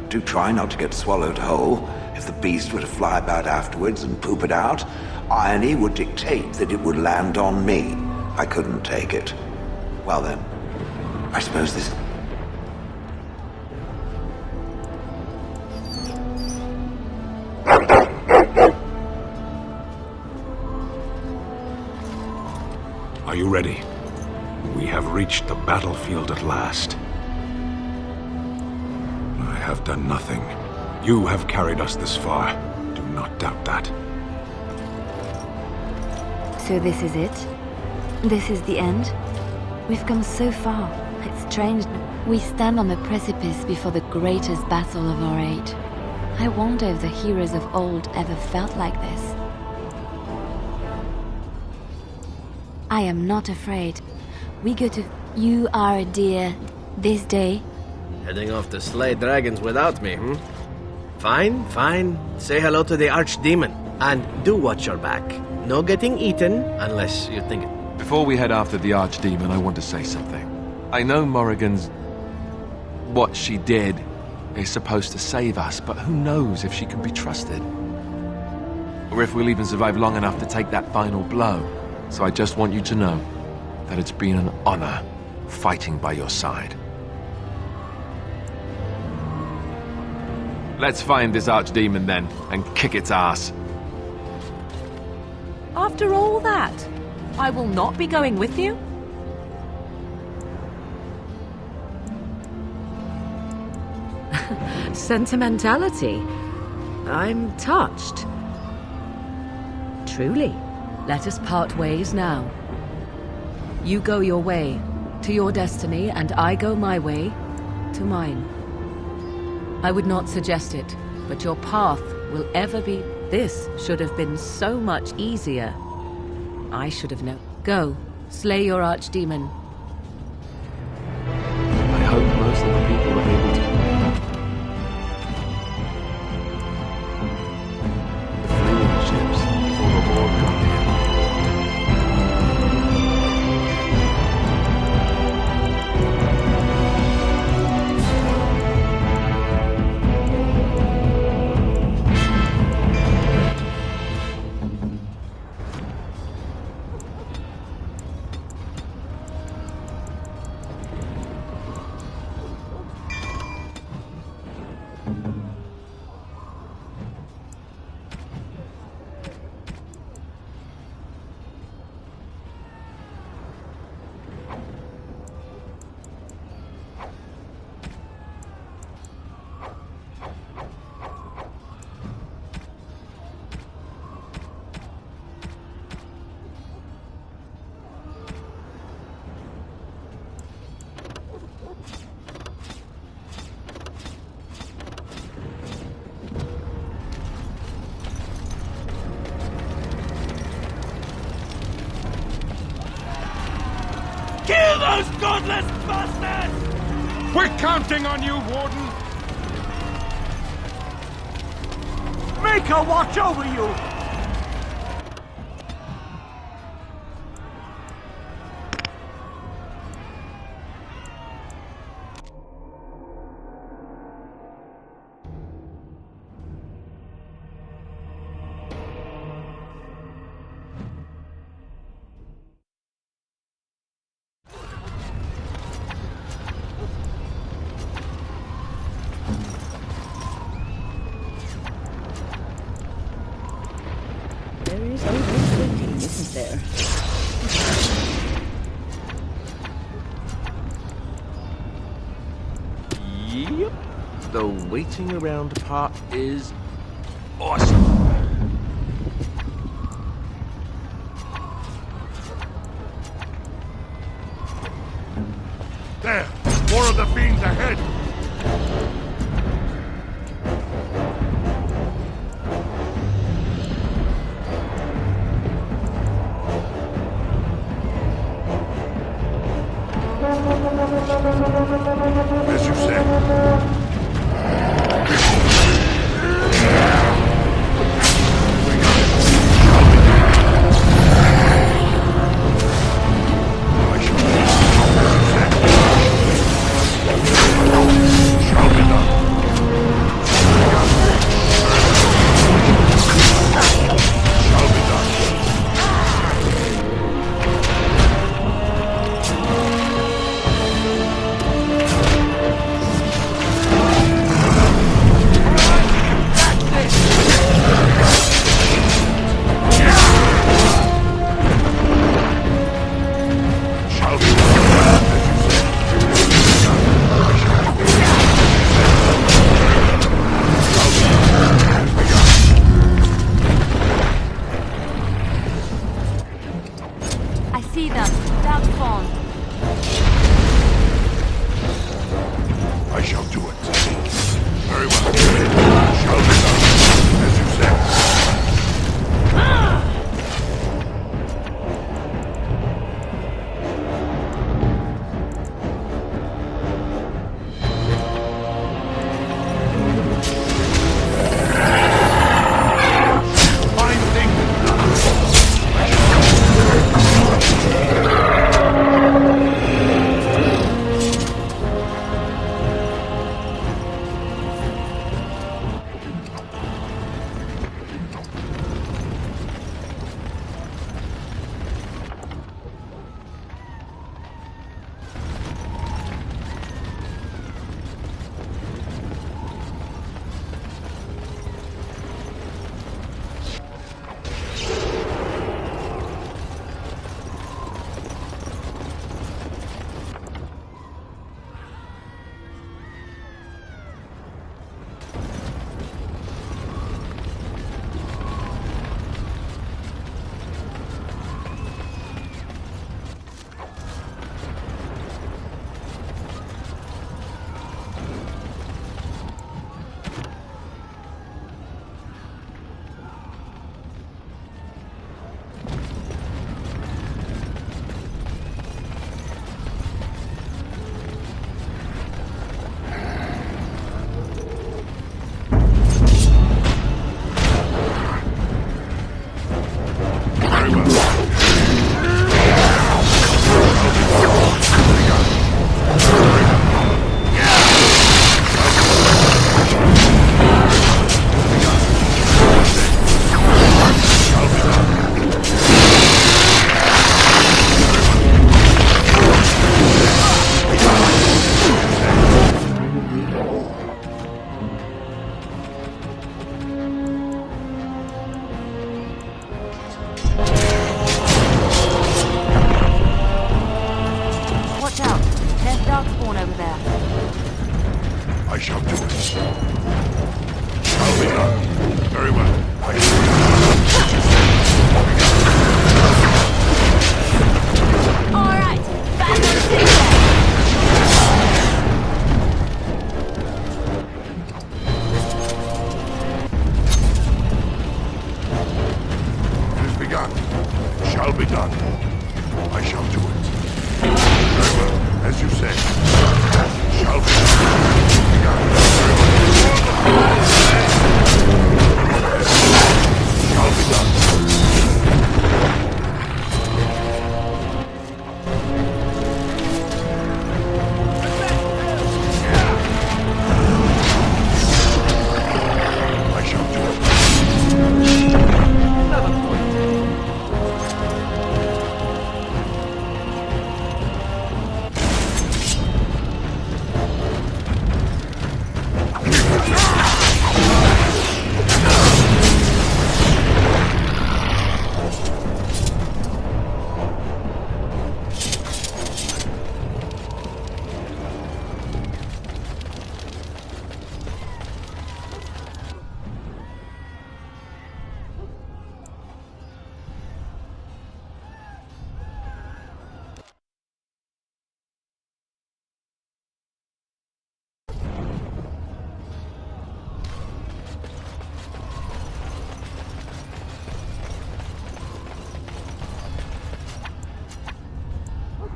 do try not to get swallowed whole. If the beast were to fly about afterwards and poop it out, irony would dictate that it would land on me. I couldn't take it. Well then, I suppose this... Are you ready? We have reached the battlefield at last. I have done nothing. You have carried us this far. Do not doubt that. So this is it? This is the end? We've come so far. It's strange. We stand on the precipice before the greatest battle of our age. I wonder if the heroes of old ever felt like this. I am not afraid. We go to... You are a dear... this day. Heading off to slay dragons without me, hmm? Fine, fine. Say hello to the Archdemon. And do watch your back. No getting eaten, unless you think... Before we head after the Archdemon, I want to say something. I know Morrigan's... what she did is supposed to save us, but who knows if she can be trusted? Or if we'll even survive long enough to take that final blow. So I just want you to know that it's been an honor fighting by your side. Let's find this Archdemon then, and kick its ass. After all that, I will not be going with you? Sentimentality. I'm touched. Truly. Let us part ways now. You go your way, to your destiny, and I go my way, to mine. I would not suggest it, but your path will ever be... This should have been so much easier. I should have known. Go, slay your Archdemon. I hope most of the people are able to... The fleeing ships before the war got here. Kill those godless bastards! We're counting on you, Warden! Make her watch over you! There is always waiting, isn't there? Yep. The waiting around part is awesome. There! More of the fiends ahead! As you say.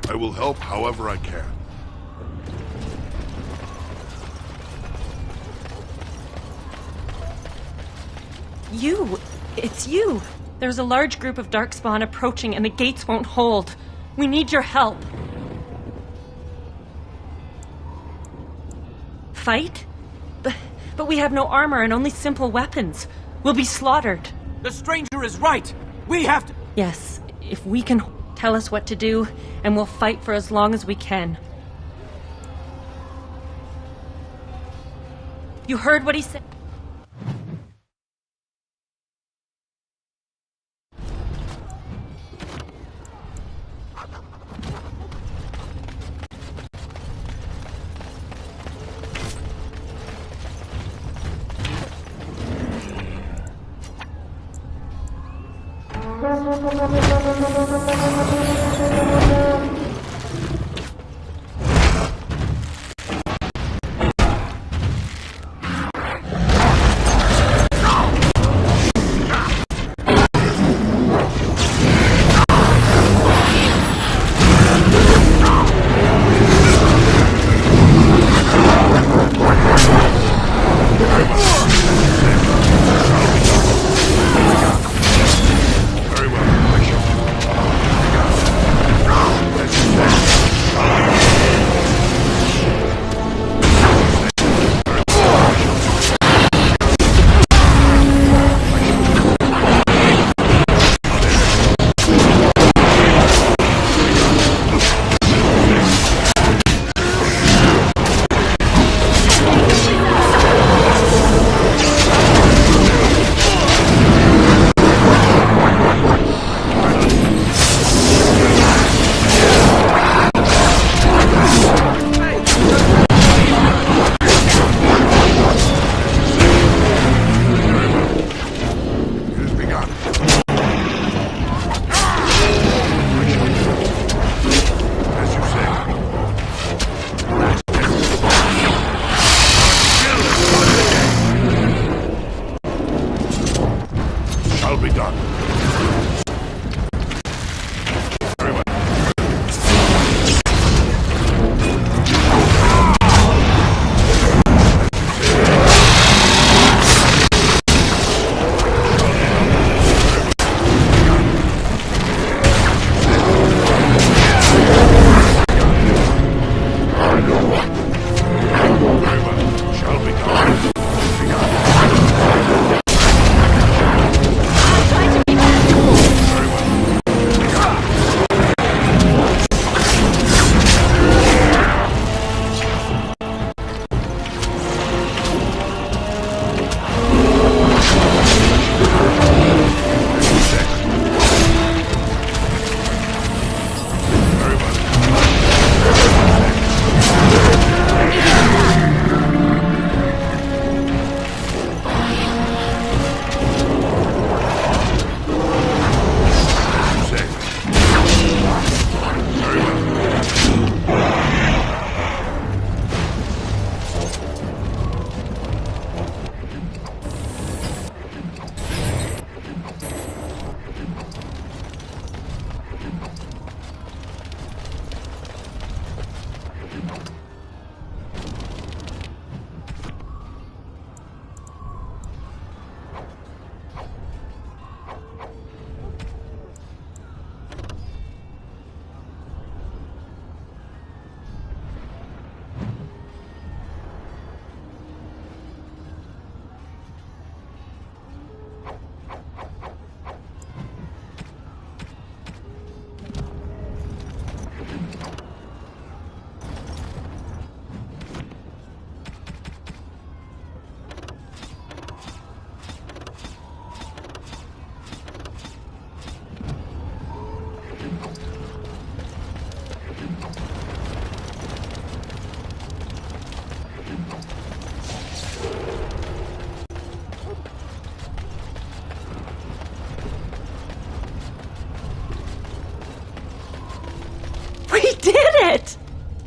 I will help however I can. You! It's you! There's a large group of Darkspawn approaching and the gates won't hold. We need your help. Fight? But we have no armor and only simple weapons. We'll be slaughtered. The stranger is right! We have to... Yes, if we can tell us what to do, and we'll fight for as long as we can. You heard what he said?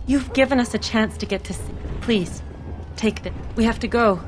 You've given us a chance to get to sea. Please, take this. We have to go.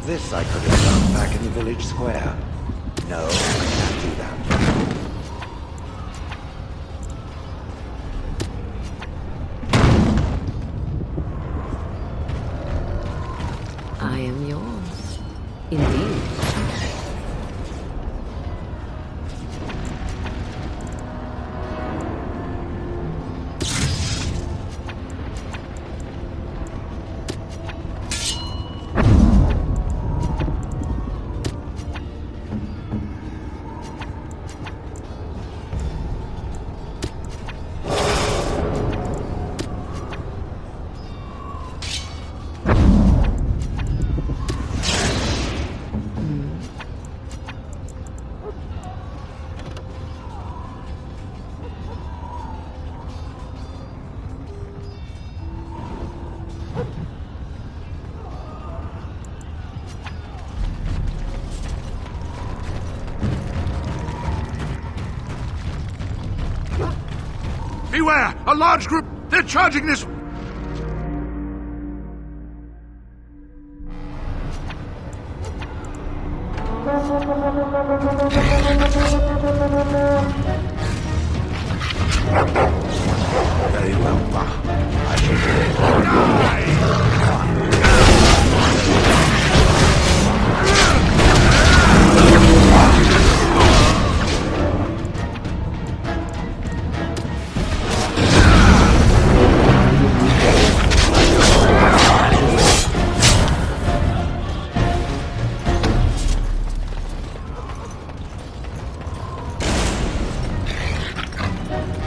This I could have done back in the village square. No, I can't do that. I am yours. Indeed. Beware! A large group! They're charging this... Very well, Bah. I shall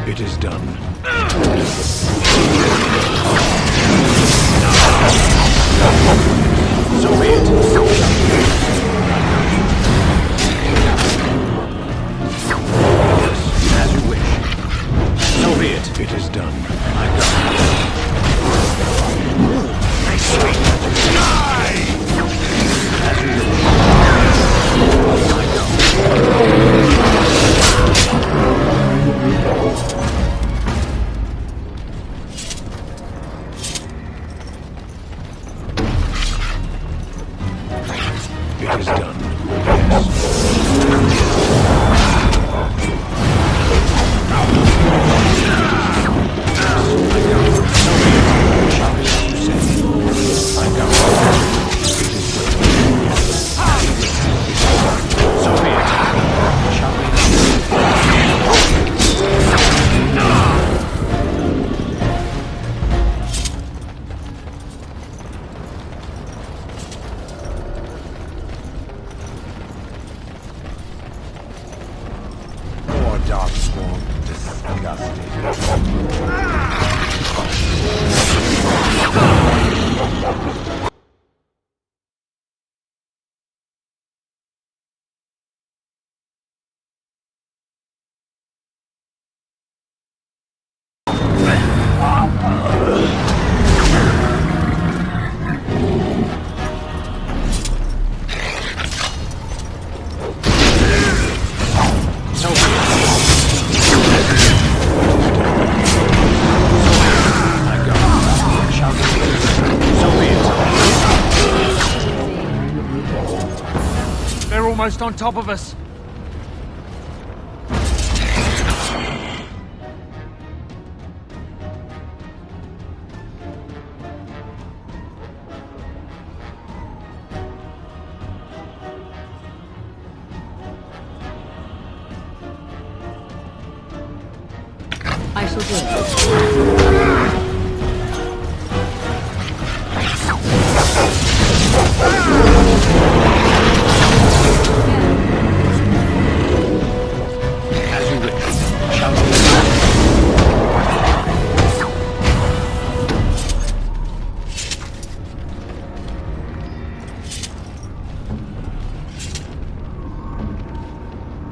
It is done. So be it. As you wish. So be it. It is done. I got it. As you wish. It is done. Darkspawn, disgusting. They're almost on top of us. little good. As you wish. Shall we?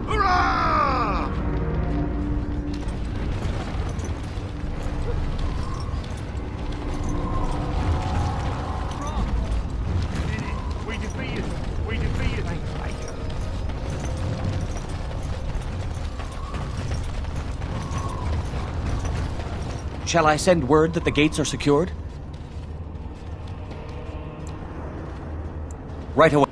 Hurrah! We defeated them. We defeated them. Shall I send word that the gates are secured? Right away.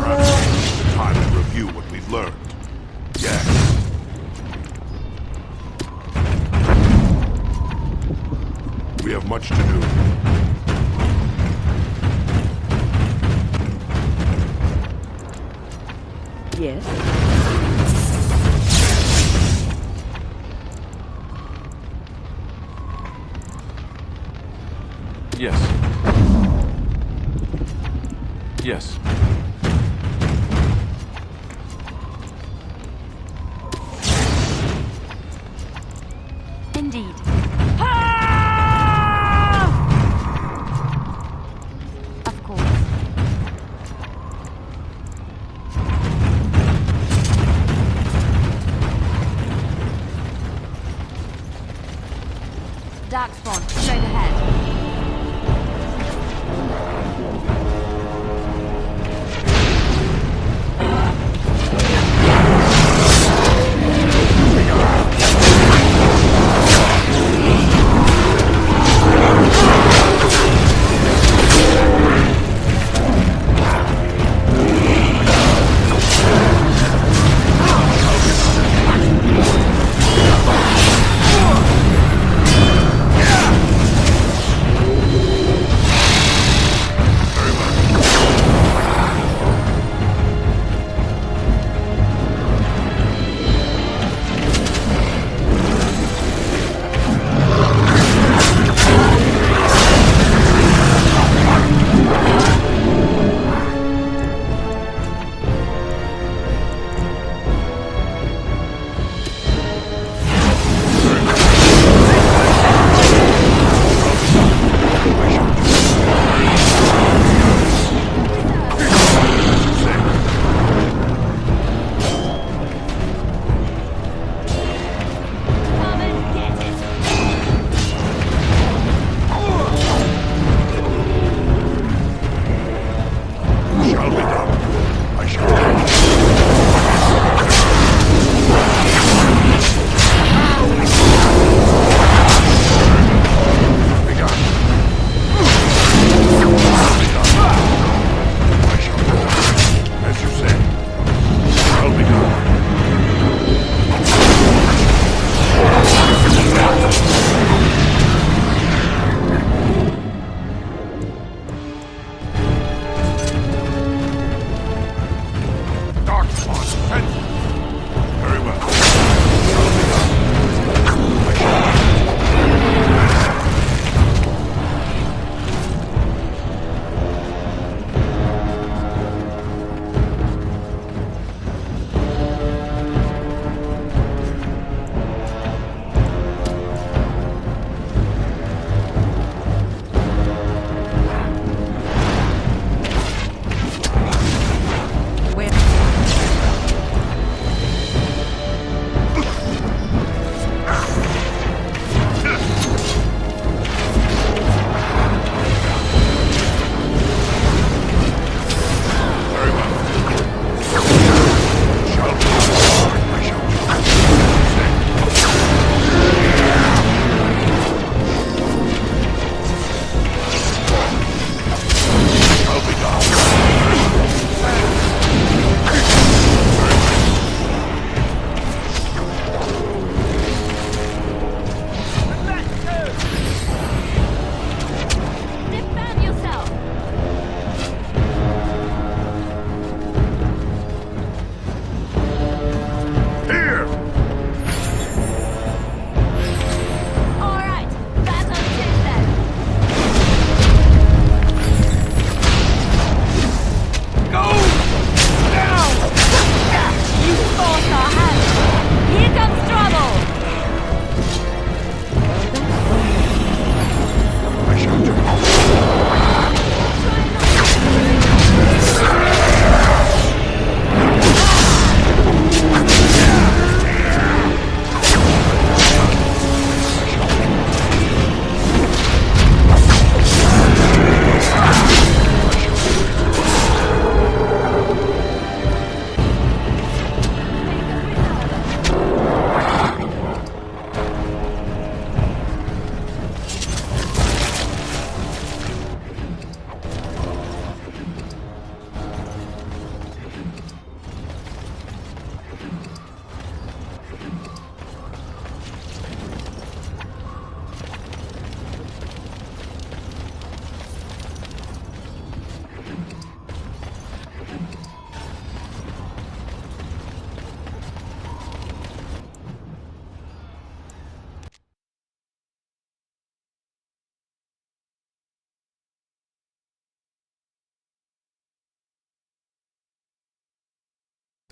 Perhaps it's the time to review what we've learned. Yes. We have much to do. Yes? Yes. Yes. Indeed. Of course. Darkspawn, straight ahead. Yeah!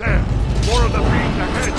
There! More of the beams ahead!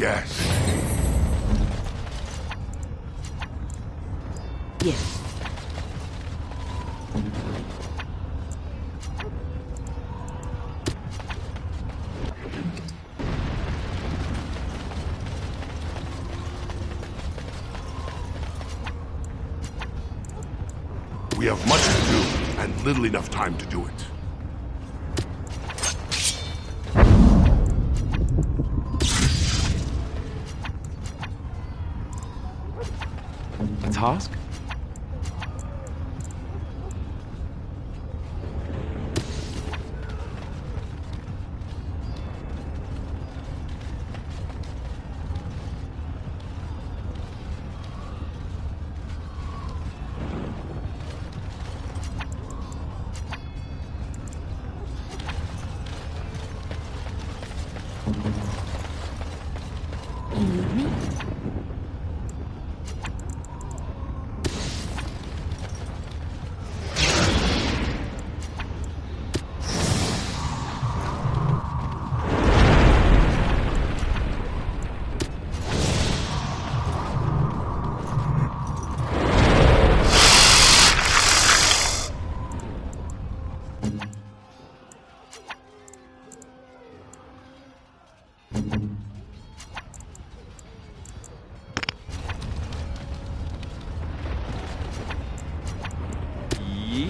Yes. Yes. We have much to do, and little enough time to do it. A task?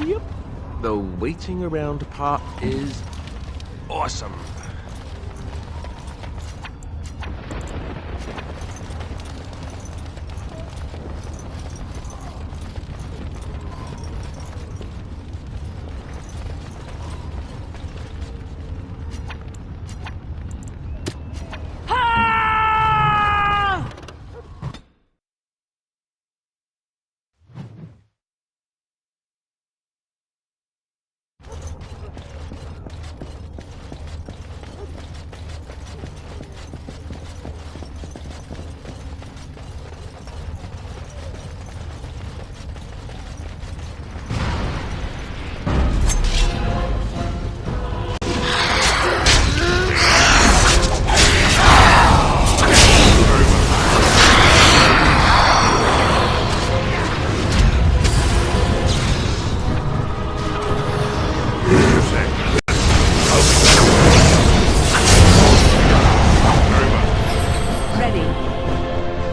Yep. The waiting around part is awesome.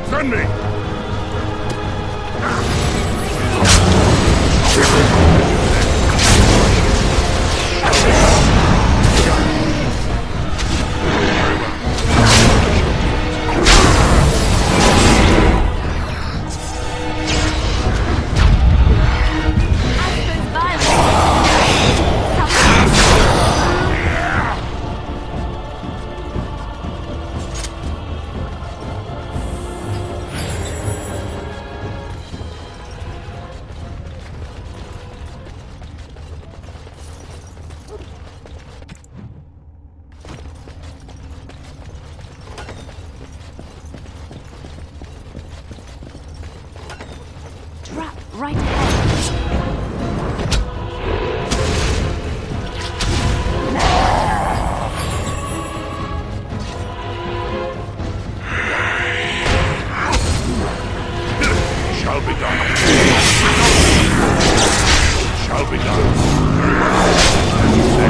Send me! Trap right ahead. Shall be done. Shall be done. Very well. As you say.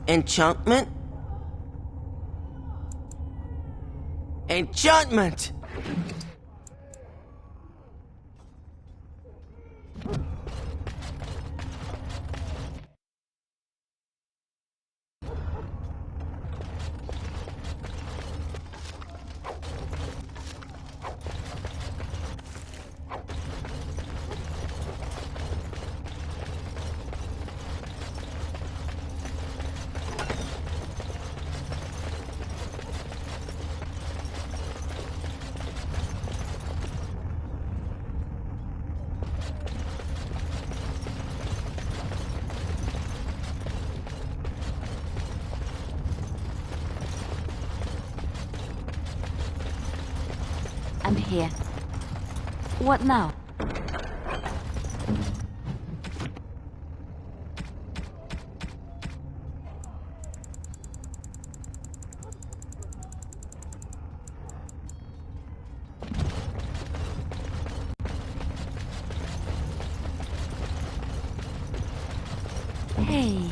Enchantment? Enchantment! I'm here. What now? Hey.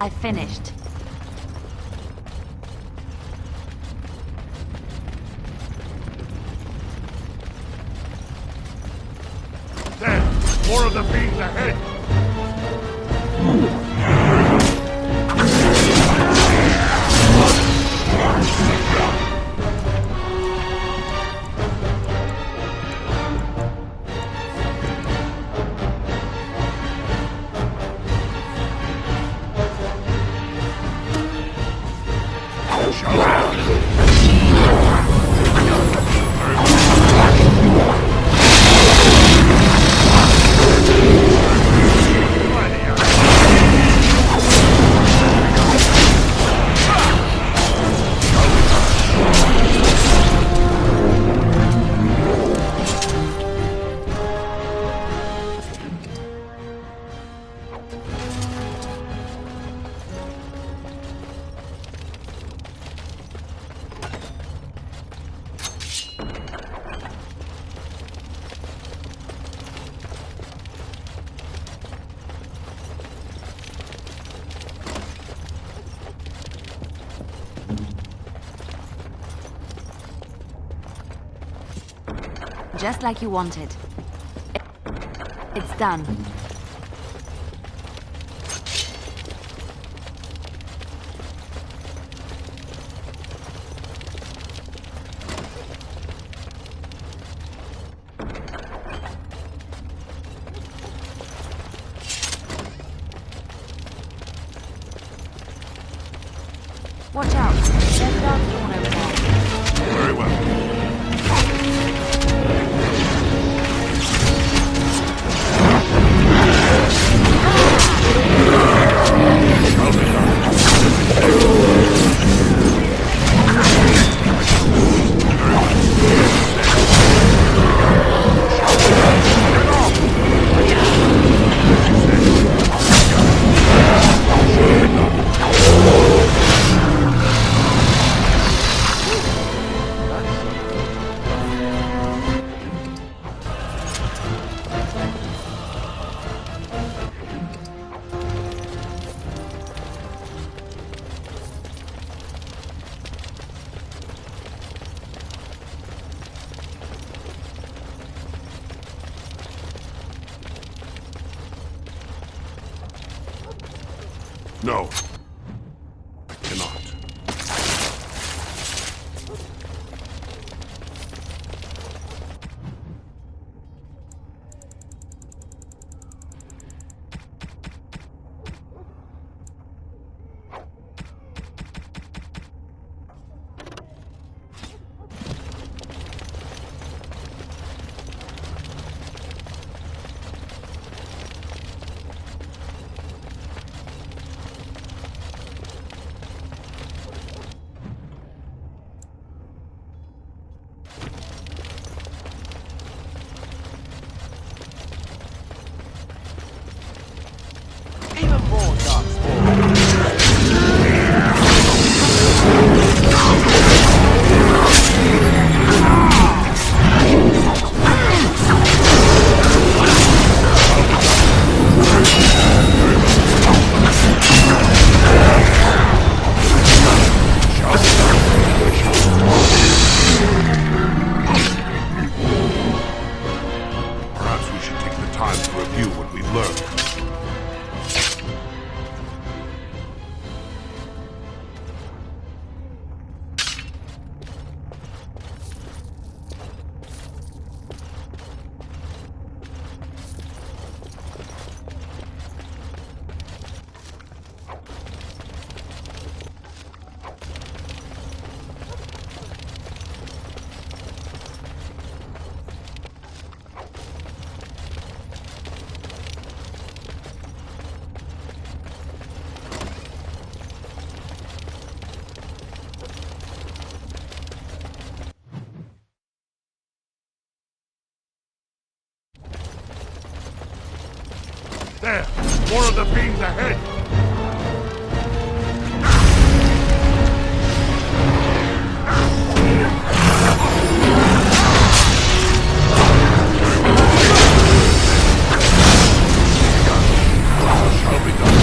I finished. There! More of the fiends ahead! Just like you wanted. It's done. Watch out. There's a darkspawn over there. Very well. No. I cannot. There! More of the fiends ahead! Shall be done.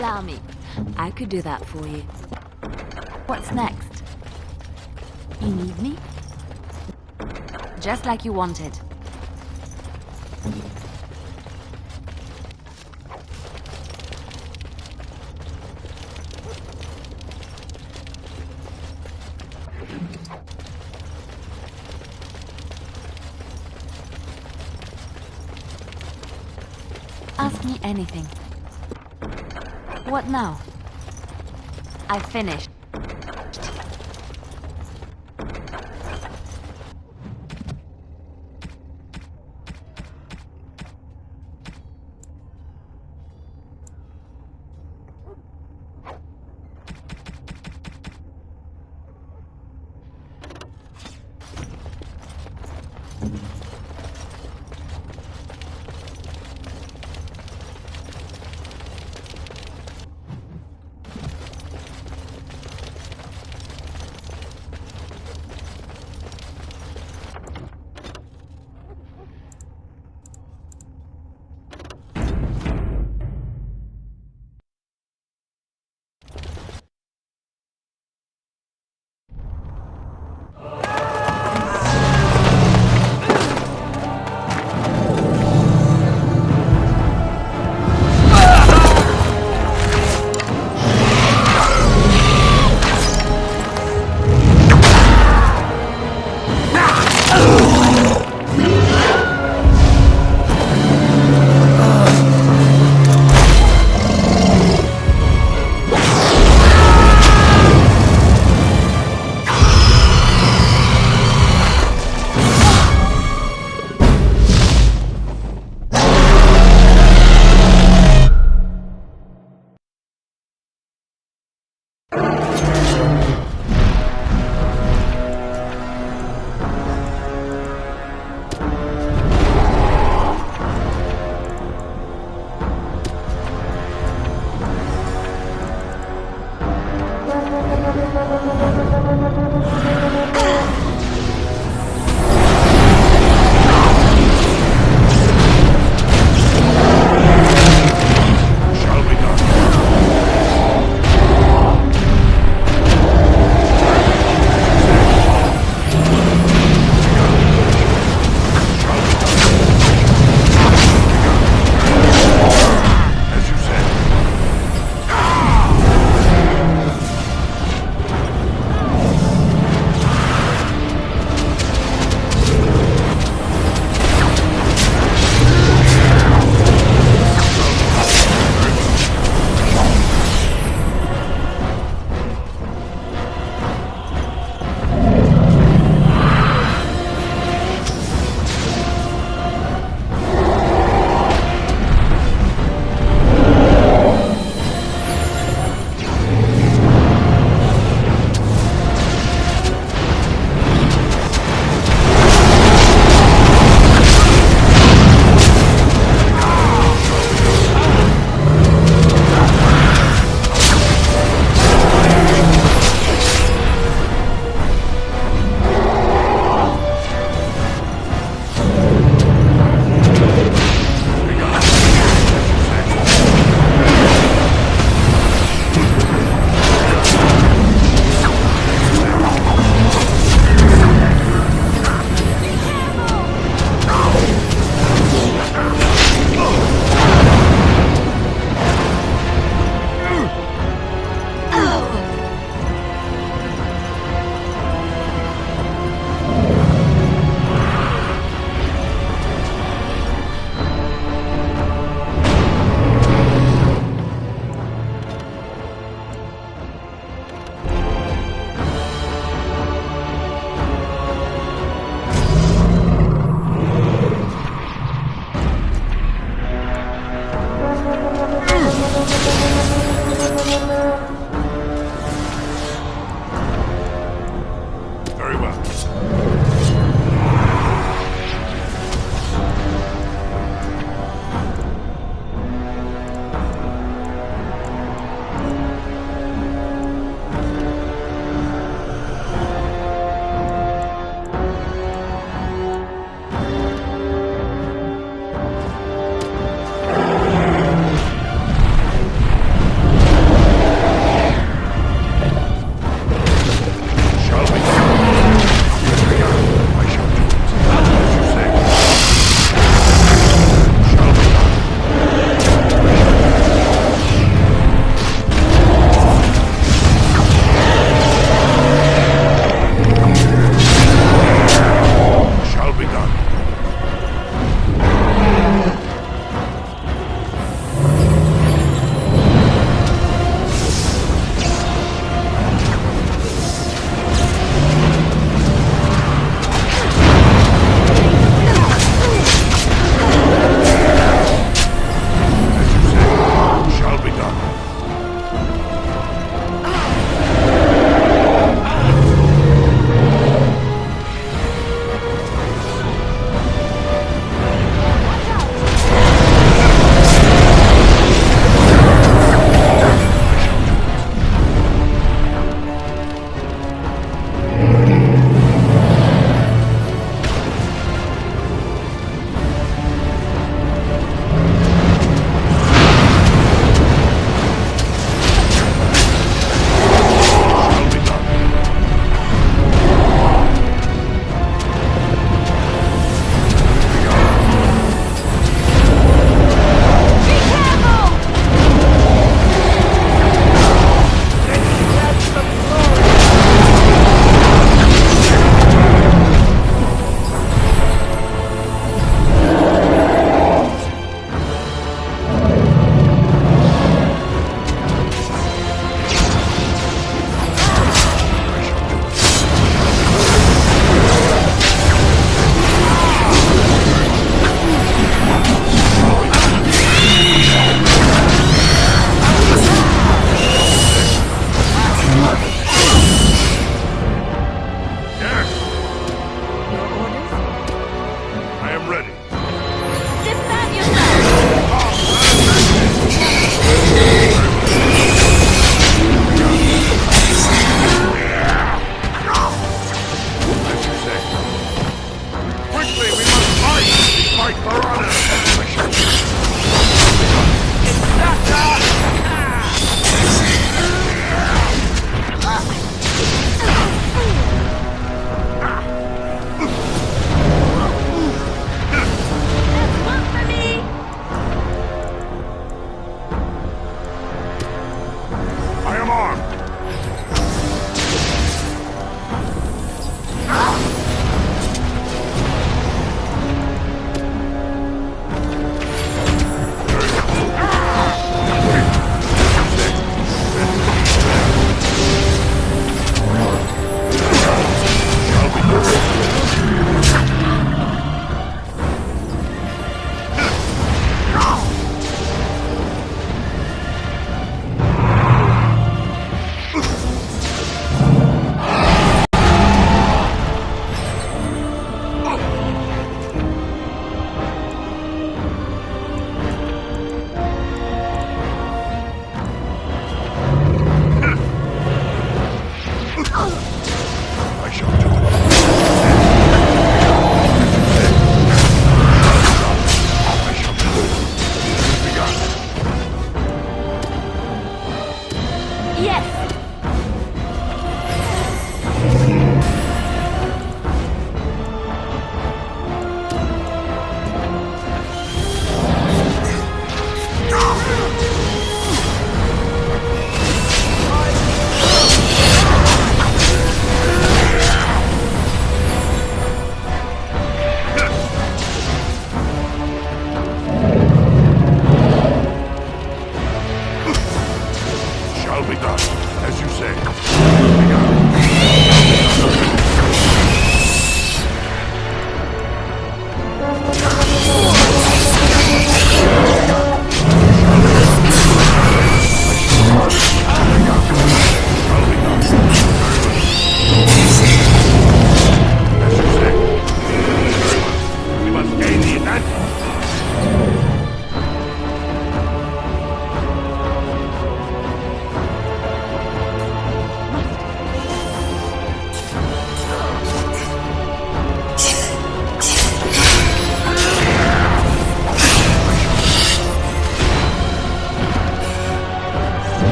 Allow me. I could do that for you. What's next? You need me? Just like you wanted. Ask me anything. What now? I finished.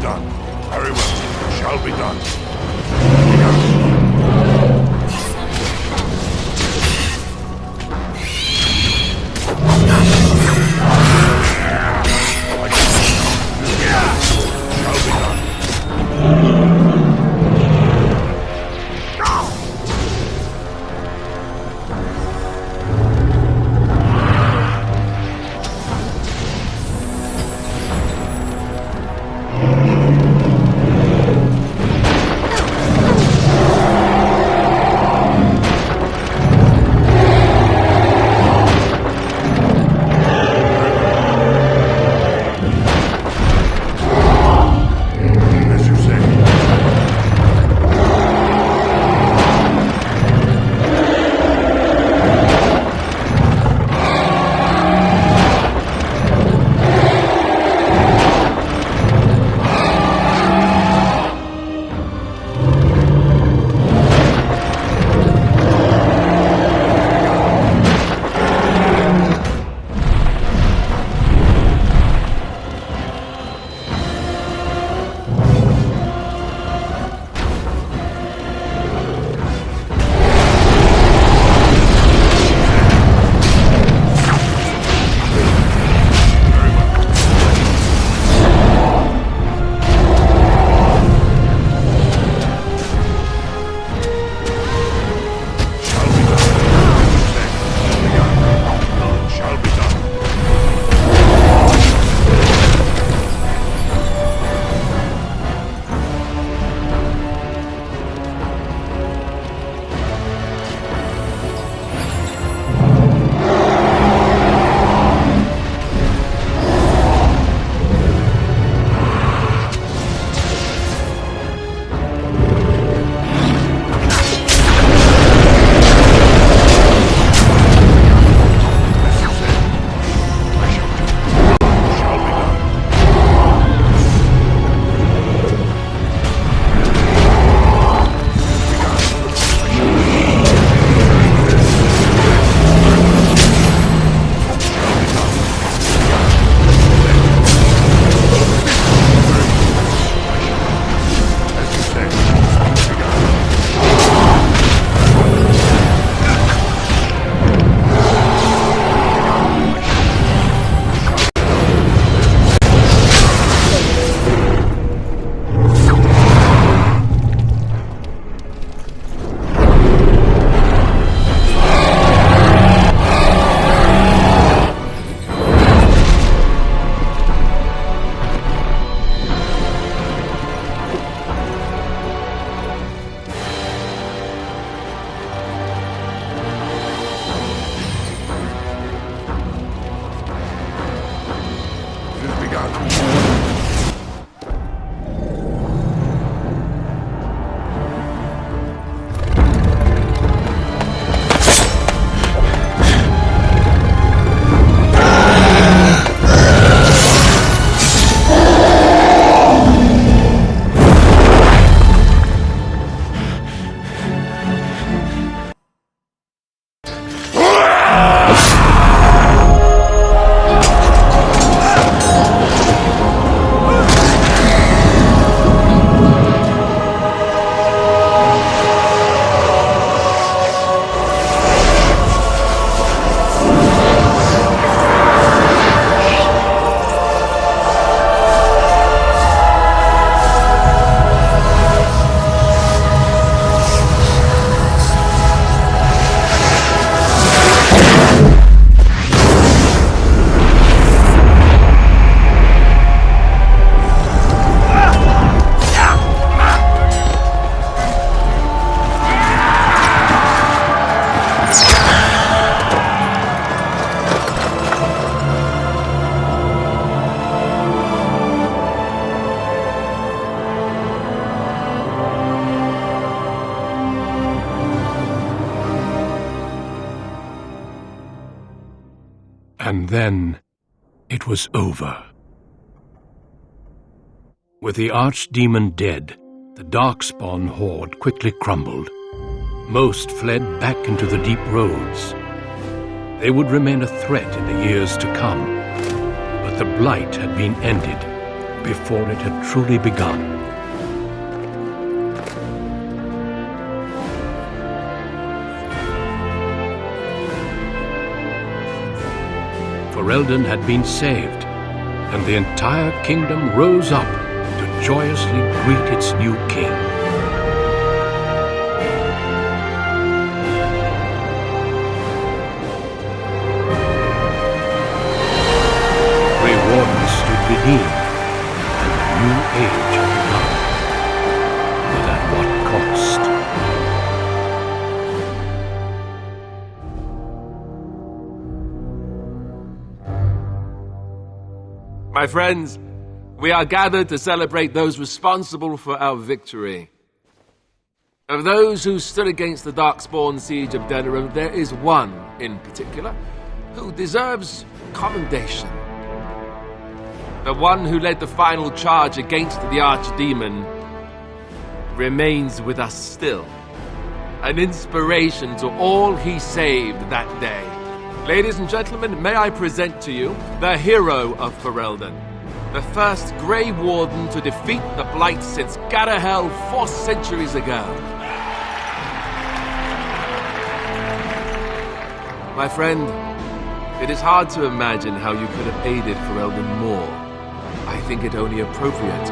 done. Very well. Shall be done. And then it was over. With the archdemon dead, the Darkspawn horde quickly crumbled. Most fled back into the deep roads. They would remain a threat in the years to come, but the Blight had been ended. before it had truly begun. Ferelden had been saved, and the entire kingdom rose up to joyously greet its new king. Grey Wardens stood beneath, and a new age had begun. But at what cost? My friends, we are gathered to celebrate those responsible for our victory. Of those who stood against the Darkspawn siege of Denerim, there is one, in particular, who deserves commendation. The one who led the final charge against the Archdemon remains with us still. An inspiration to all he saved that day. Ladies and gentlemen, may I present to you the hero of Ferelden, the first Grey Warden to defeat the Blight since Garahel 4 centuries ago. My friend, it is hard to imagine how you could have aided Ferelden more. I think it only appropriate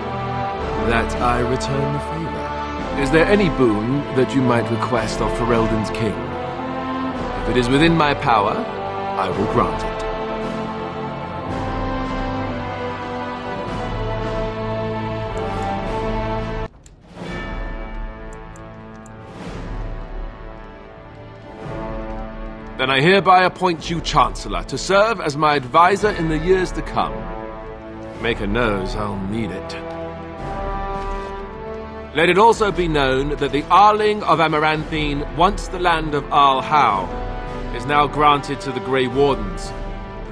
that I return the favor. Is there any boon that you might request of Ferelden's king? If it is within my power, I will grant it. Then I hereby appoint you Chancellor to serve as my advisor in the years to come. Maker knows I'll need it. Let it also be known that the Arling of Amaranthine, once the land of Arl Howe, is now granted to the Grey Wardens.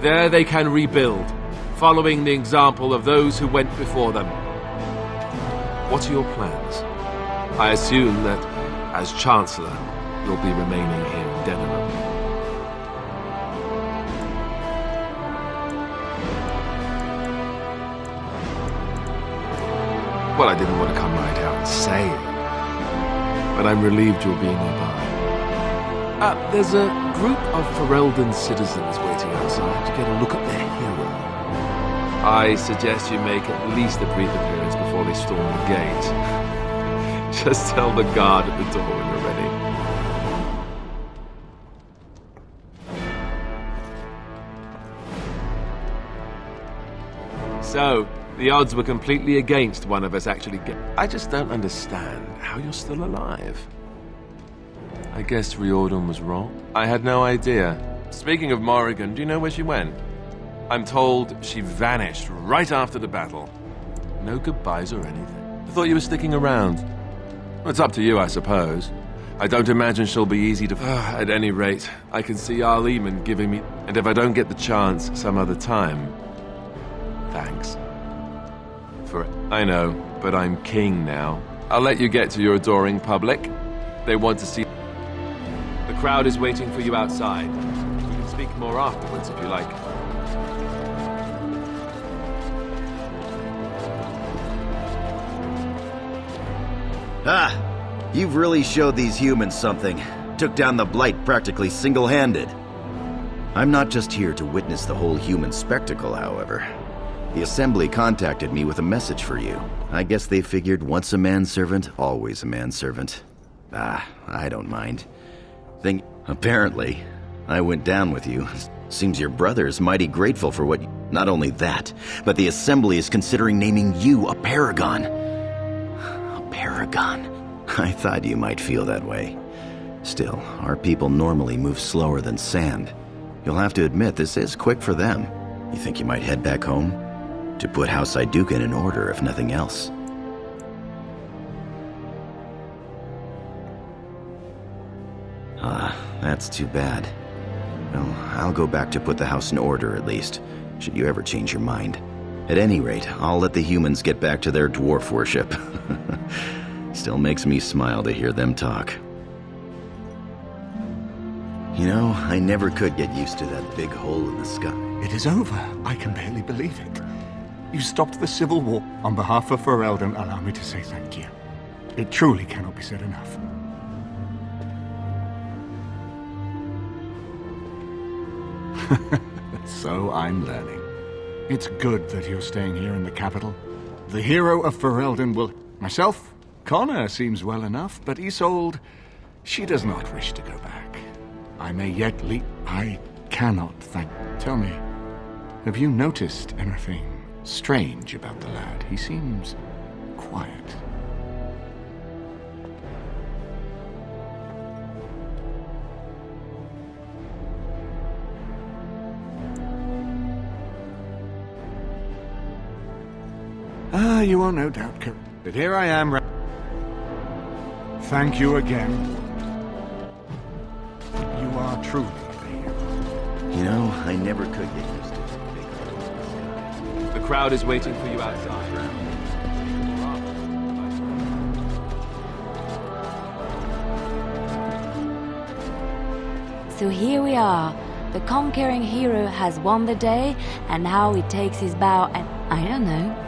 There they can rebuild, following the example of those who went before them. What are your plans? I assume that, as Chancellor, you'll be remaining here in Denerim. Well, I didn't want to come right out and say it, but I'm relieved you'll be nearby. There's a group of Ferelden citizens waiting outside to get a look at their hero. I suggest you make at least a brief appearance before they storm the gate. Just tell the guard at the door when you're ready. So, the odds were completely against one of us actually getting... I just don't understand how you're still alive. I guess Riordan was wrong. I had no idea. Speaking of Morrigan, do you know where she went? I'm told she vanished right after the battle. No goodbyes or anything. I thought you were sticking around. Well, it's up to you, I suppose. I don't imagine she'll be easy to... At any rate, I can see Arl Eamon giving me... And if I don't get the chance some other time... Thanks. I know, but I'm king now. I'll let you get to your adoring public. They want to see... The crowd is waiting for you outside. We can speak more afterwards if you like. Ah! You've really showed these humans something. Took down the Blight practically single-handed. I'm not just here to witness the whole human spectacle, however. The Assembly contacted me with a message for you. I guess they figured once a manservant, always a manservant. Ah, I don't mind. Apparently, I went down with you. Seems your brother is mighty grateful for what you... Not only that, but the Assembly is considering naming you a Paragon. A Paragon? I thought you might feel that way. Still, our people normally move slower than sand. You'll have to admit this is quick for them. You think you might head back home? To put House Iduken in order, if nothing else. Ah, that's too bad. Well, I'll go back to put the house in order at least, should you ever change your mind. At any rate, I'll let the humans get back to their dwarf worship. Still makes me smile to hear them talk. You know, I never could get used to that big hole in the sky. It is over. I can barely believe it. You stopped the civil war. On behalf of Ferelden, allow me to say thank you. It truly cannot be said enough. So I'm learning. It's good that you're staying here in the capital. The hero of Ferelden will... Myself, Connor seems well enough, but Isolde, she does not wish to go back. I may yet leap. I cannot thank... Tell me, have you noticed anything strange about the lad? He seems quiet. You are no doubt correct. But here I am. Thank you again. You are truly a hero. You know, I never could get used to it. The crowd is waiting for you outside. So here we are. The conquering hero has won the day, and now he takes his bow and... I don't know.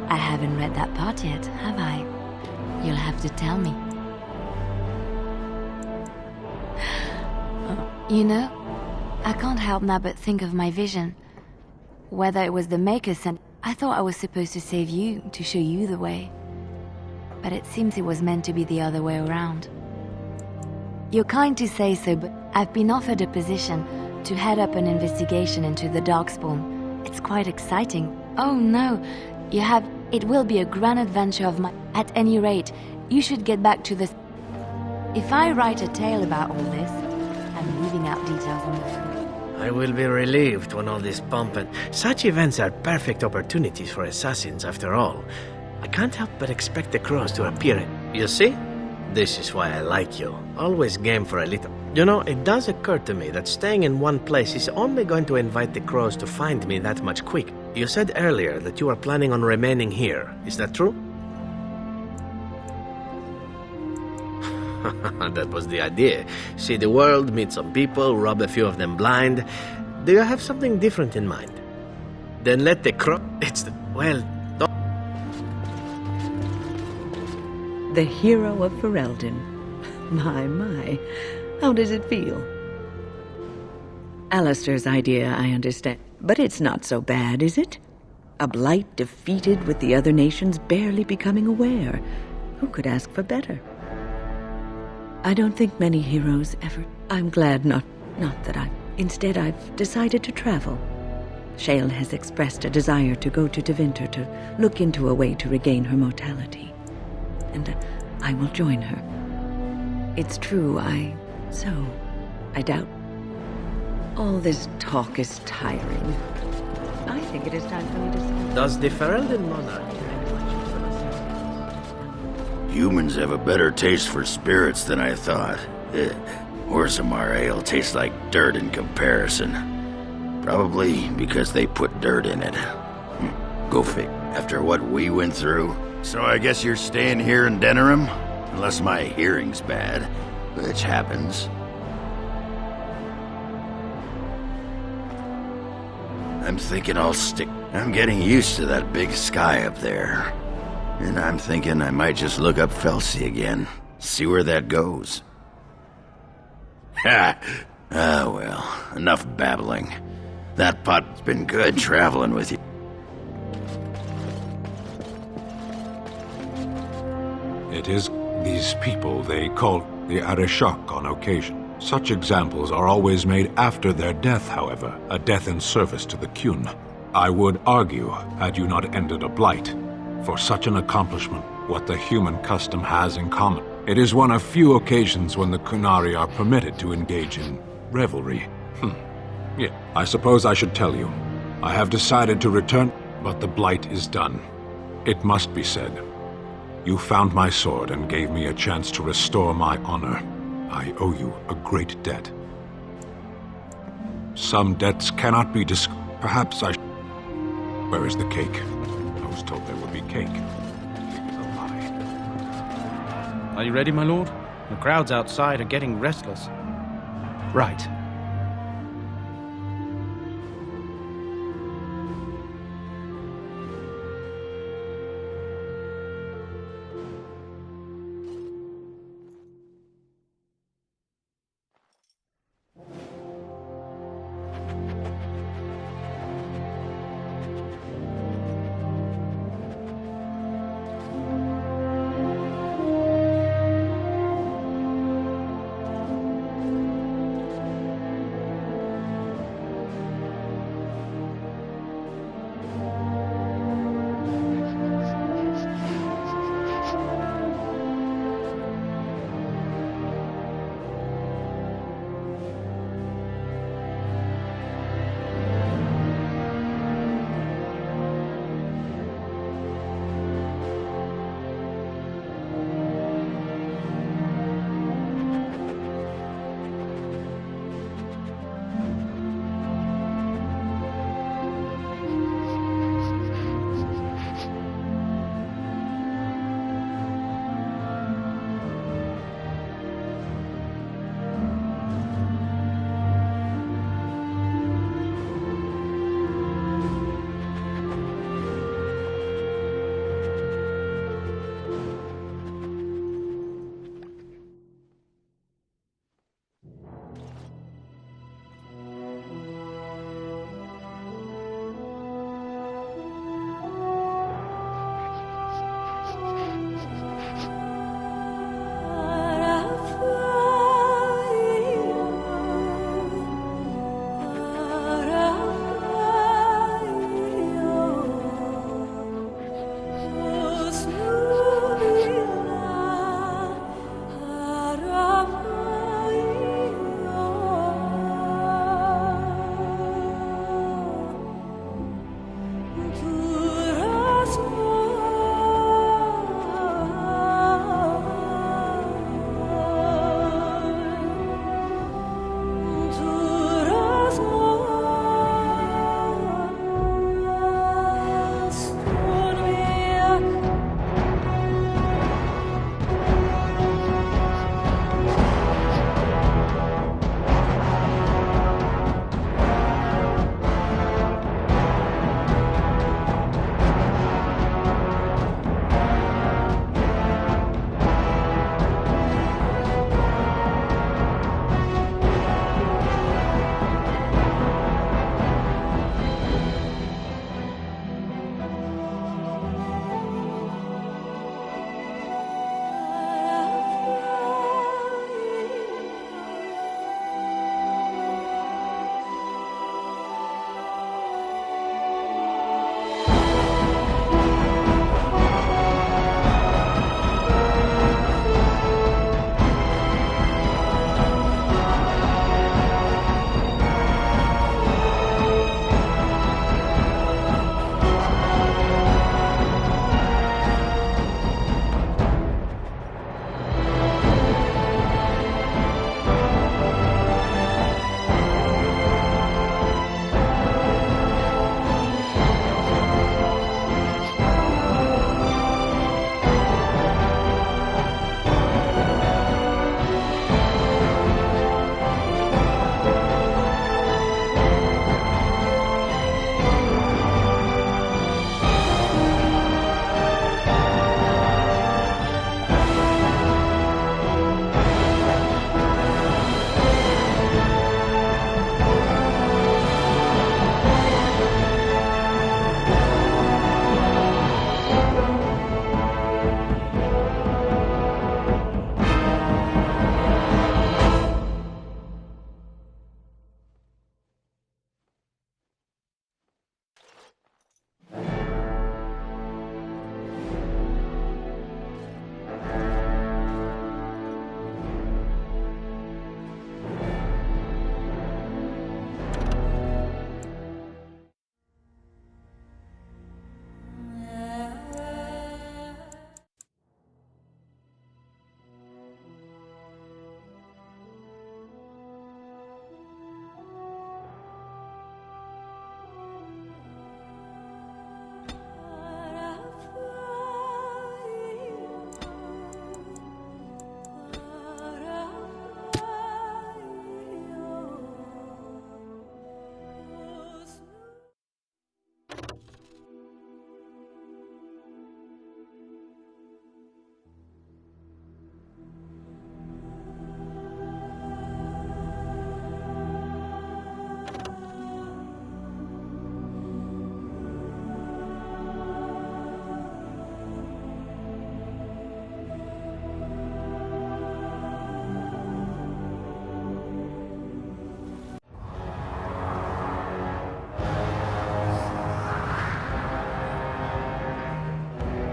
I haven't read that part yet, have I? You'll have to tell me. You know, I can't help now but think of my vision. Whether it was the Maker sent... I thought I was supposed to save you, to show you the way. But it seems it was meant to be the other way around. You're kind to say so, but I've been offered a position to head up an investigation into the Darkspawn. It's quite exciting. Oh no, you have... It will be a grand adventure of mine. At any rate, you should get back to this. If I write a tale about all this, I'm leaving out details on the phone. I will be relieved when all this pomp and... Such events are perfect opportunities for assassins, after all. I can't help but expect the crows to appear. You see? This is why I like you. Always game for a little. You know, it does occur to me that staying in one place is only going to invite the crows to find me that much quicker. You said earlier that you are planning on remaining here. Is that true? That was the idea. See the world, meet some people, rob a few of them blind. Do you have something different in mind? Then let the crow... It's the... Well... The hero of Ferelden. My. How does it feel? Alistair's idea, I understand. But it's not so bad, is it? A blight defeated with the other nations barely becoming aware. Who could ask for better? I don't think many heroes ever... I'm glad not that I... Instead, I've decided to travel. Shale has expressed a desire to go to Tevinter to look into a way to regain her mortality. And I will join her. It's true, I doubt. All this talk is tiring. I think it is time for me to say... Does the Ferelden monarch... Humans have a better taste for spirits than I thought. Orzammar ale tastes like dirt in comparison. Probably because they put dirt in it. Go fig. After what we went through. So I guess you're staying here in Denerim? Unless my hearing's bad, which happens. I'm thinking I'll stick. I'm getting used to that big sky up there. And I'm thinking I might just look up Felsi again. See where that goes. Ha! Ah, well, enough babbling. That pot's been good traveling with you. It is these people they call the Arishok on occasion. Such examples are always made after their death, however, a death in service to the Qun. I would argue, had you not ended a blight, for such an accomplishment, what the human custom has in common. It is one of few occasions when the Qunari are permitted to engage in revelry. Yeah, I suppose I should tell you. I have decided to return, but the blight is done. It must be said. You found my sword and gave me a chance to restore my honor. I owe you a great debt. Some debts cannot be Perhaps I Where is the cake? I was told there would be cake. Are you ready, my lord? The crowds outside are getting restless. Right.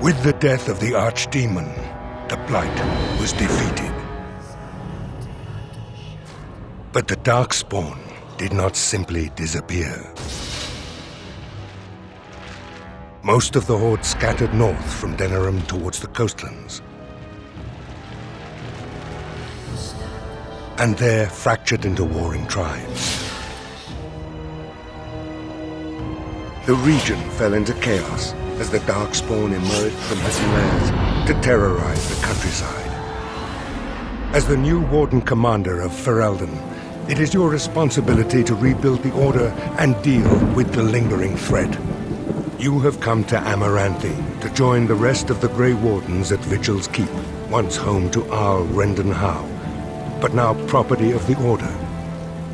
With the death of the Archdemon, the Blight was defeated. But the Darkspawn did not simply disappear. Most of the Horde scattered north from Denerim towards the coastlands. And there fractured into warring tribes. The region fell into chaos as the Darkspawn emerged from hidden lairs to terrorize the countryside. As the new Warden Commander of Ferelden, it is your responsibility to rebuild the Order and deal with the lingering threat. You have come to Amaranthi to join the rest of the Grey Wardens at Vigil's Keep, once home to Arl Rendon Howe, but now property of the Order.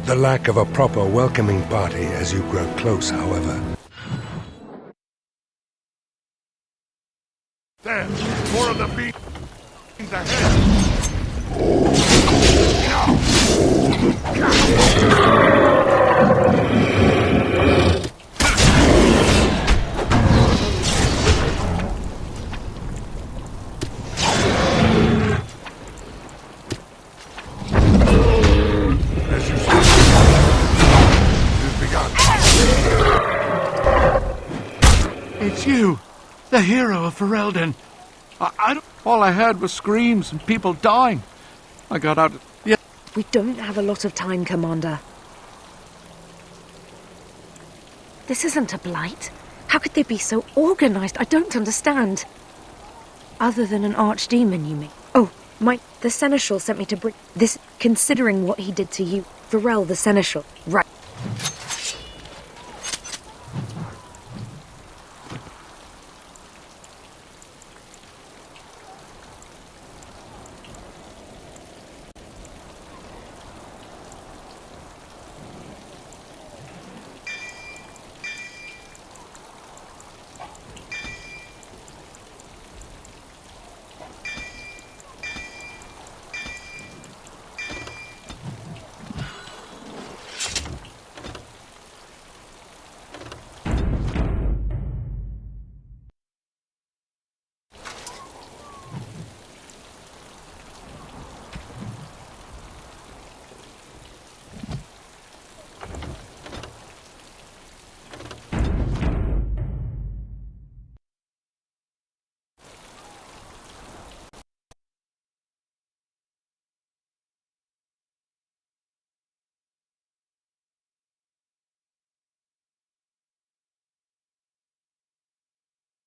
The lack of a proper welcoming party as you grow close, however. There! More of the beams ahead! As you see, it has begun. It's you, the hero of Ferelden. All I heard was screams and people dying. I got out. Yeah. We don't have a lot of time, Commander. This isn't a blight. How could they be so organized? I don't understand. Other than an archdemon, you mean? Oh, the Seneschal sent me to bring this, considering what he did to you. Varel the Seneschal. Right.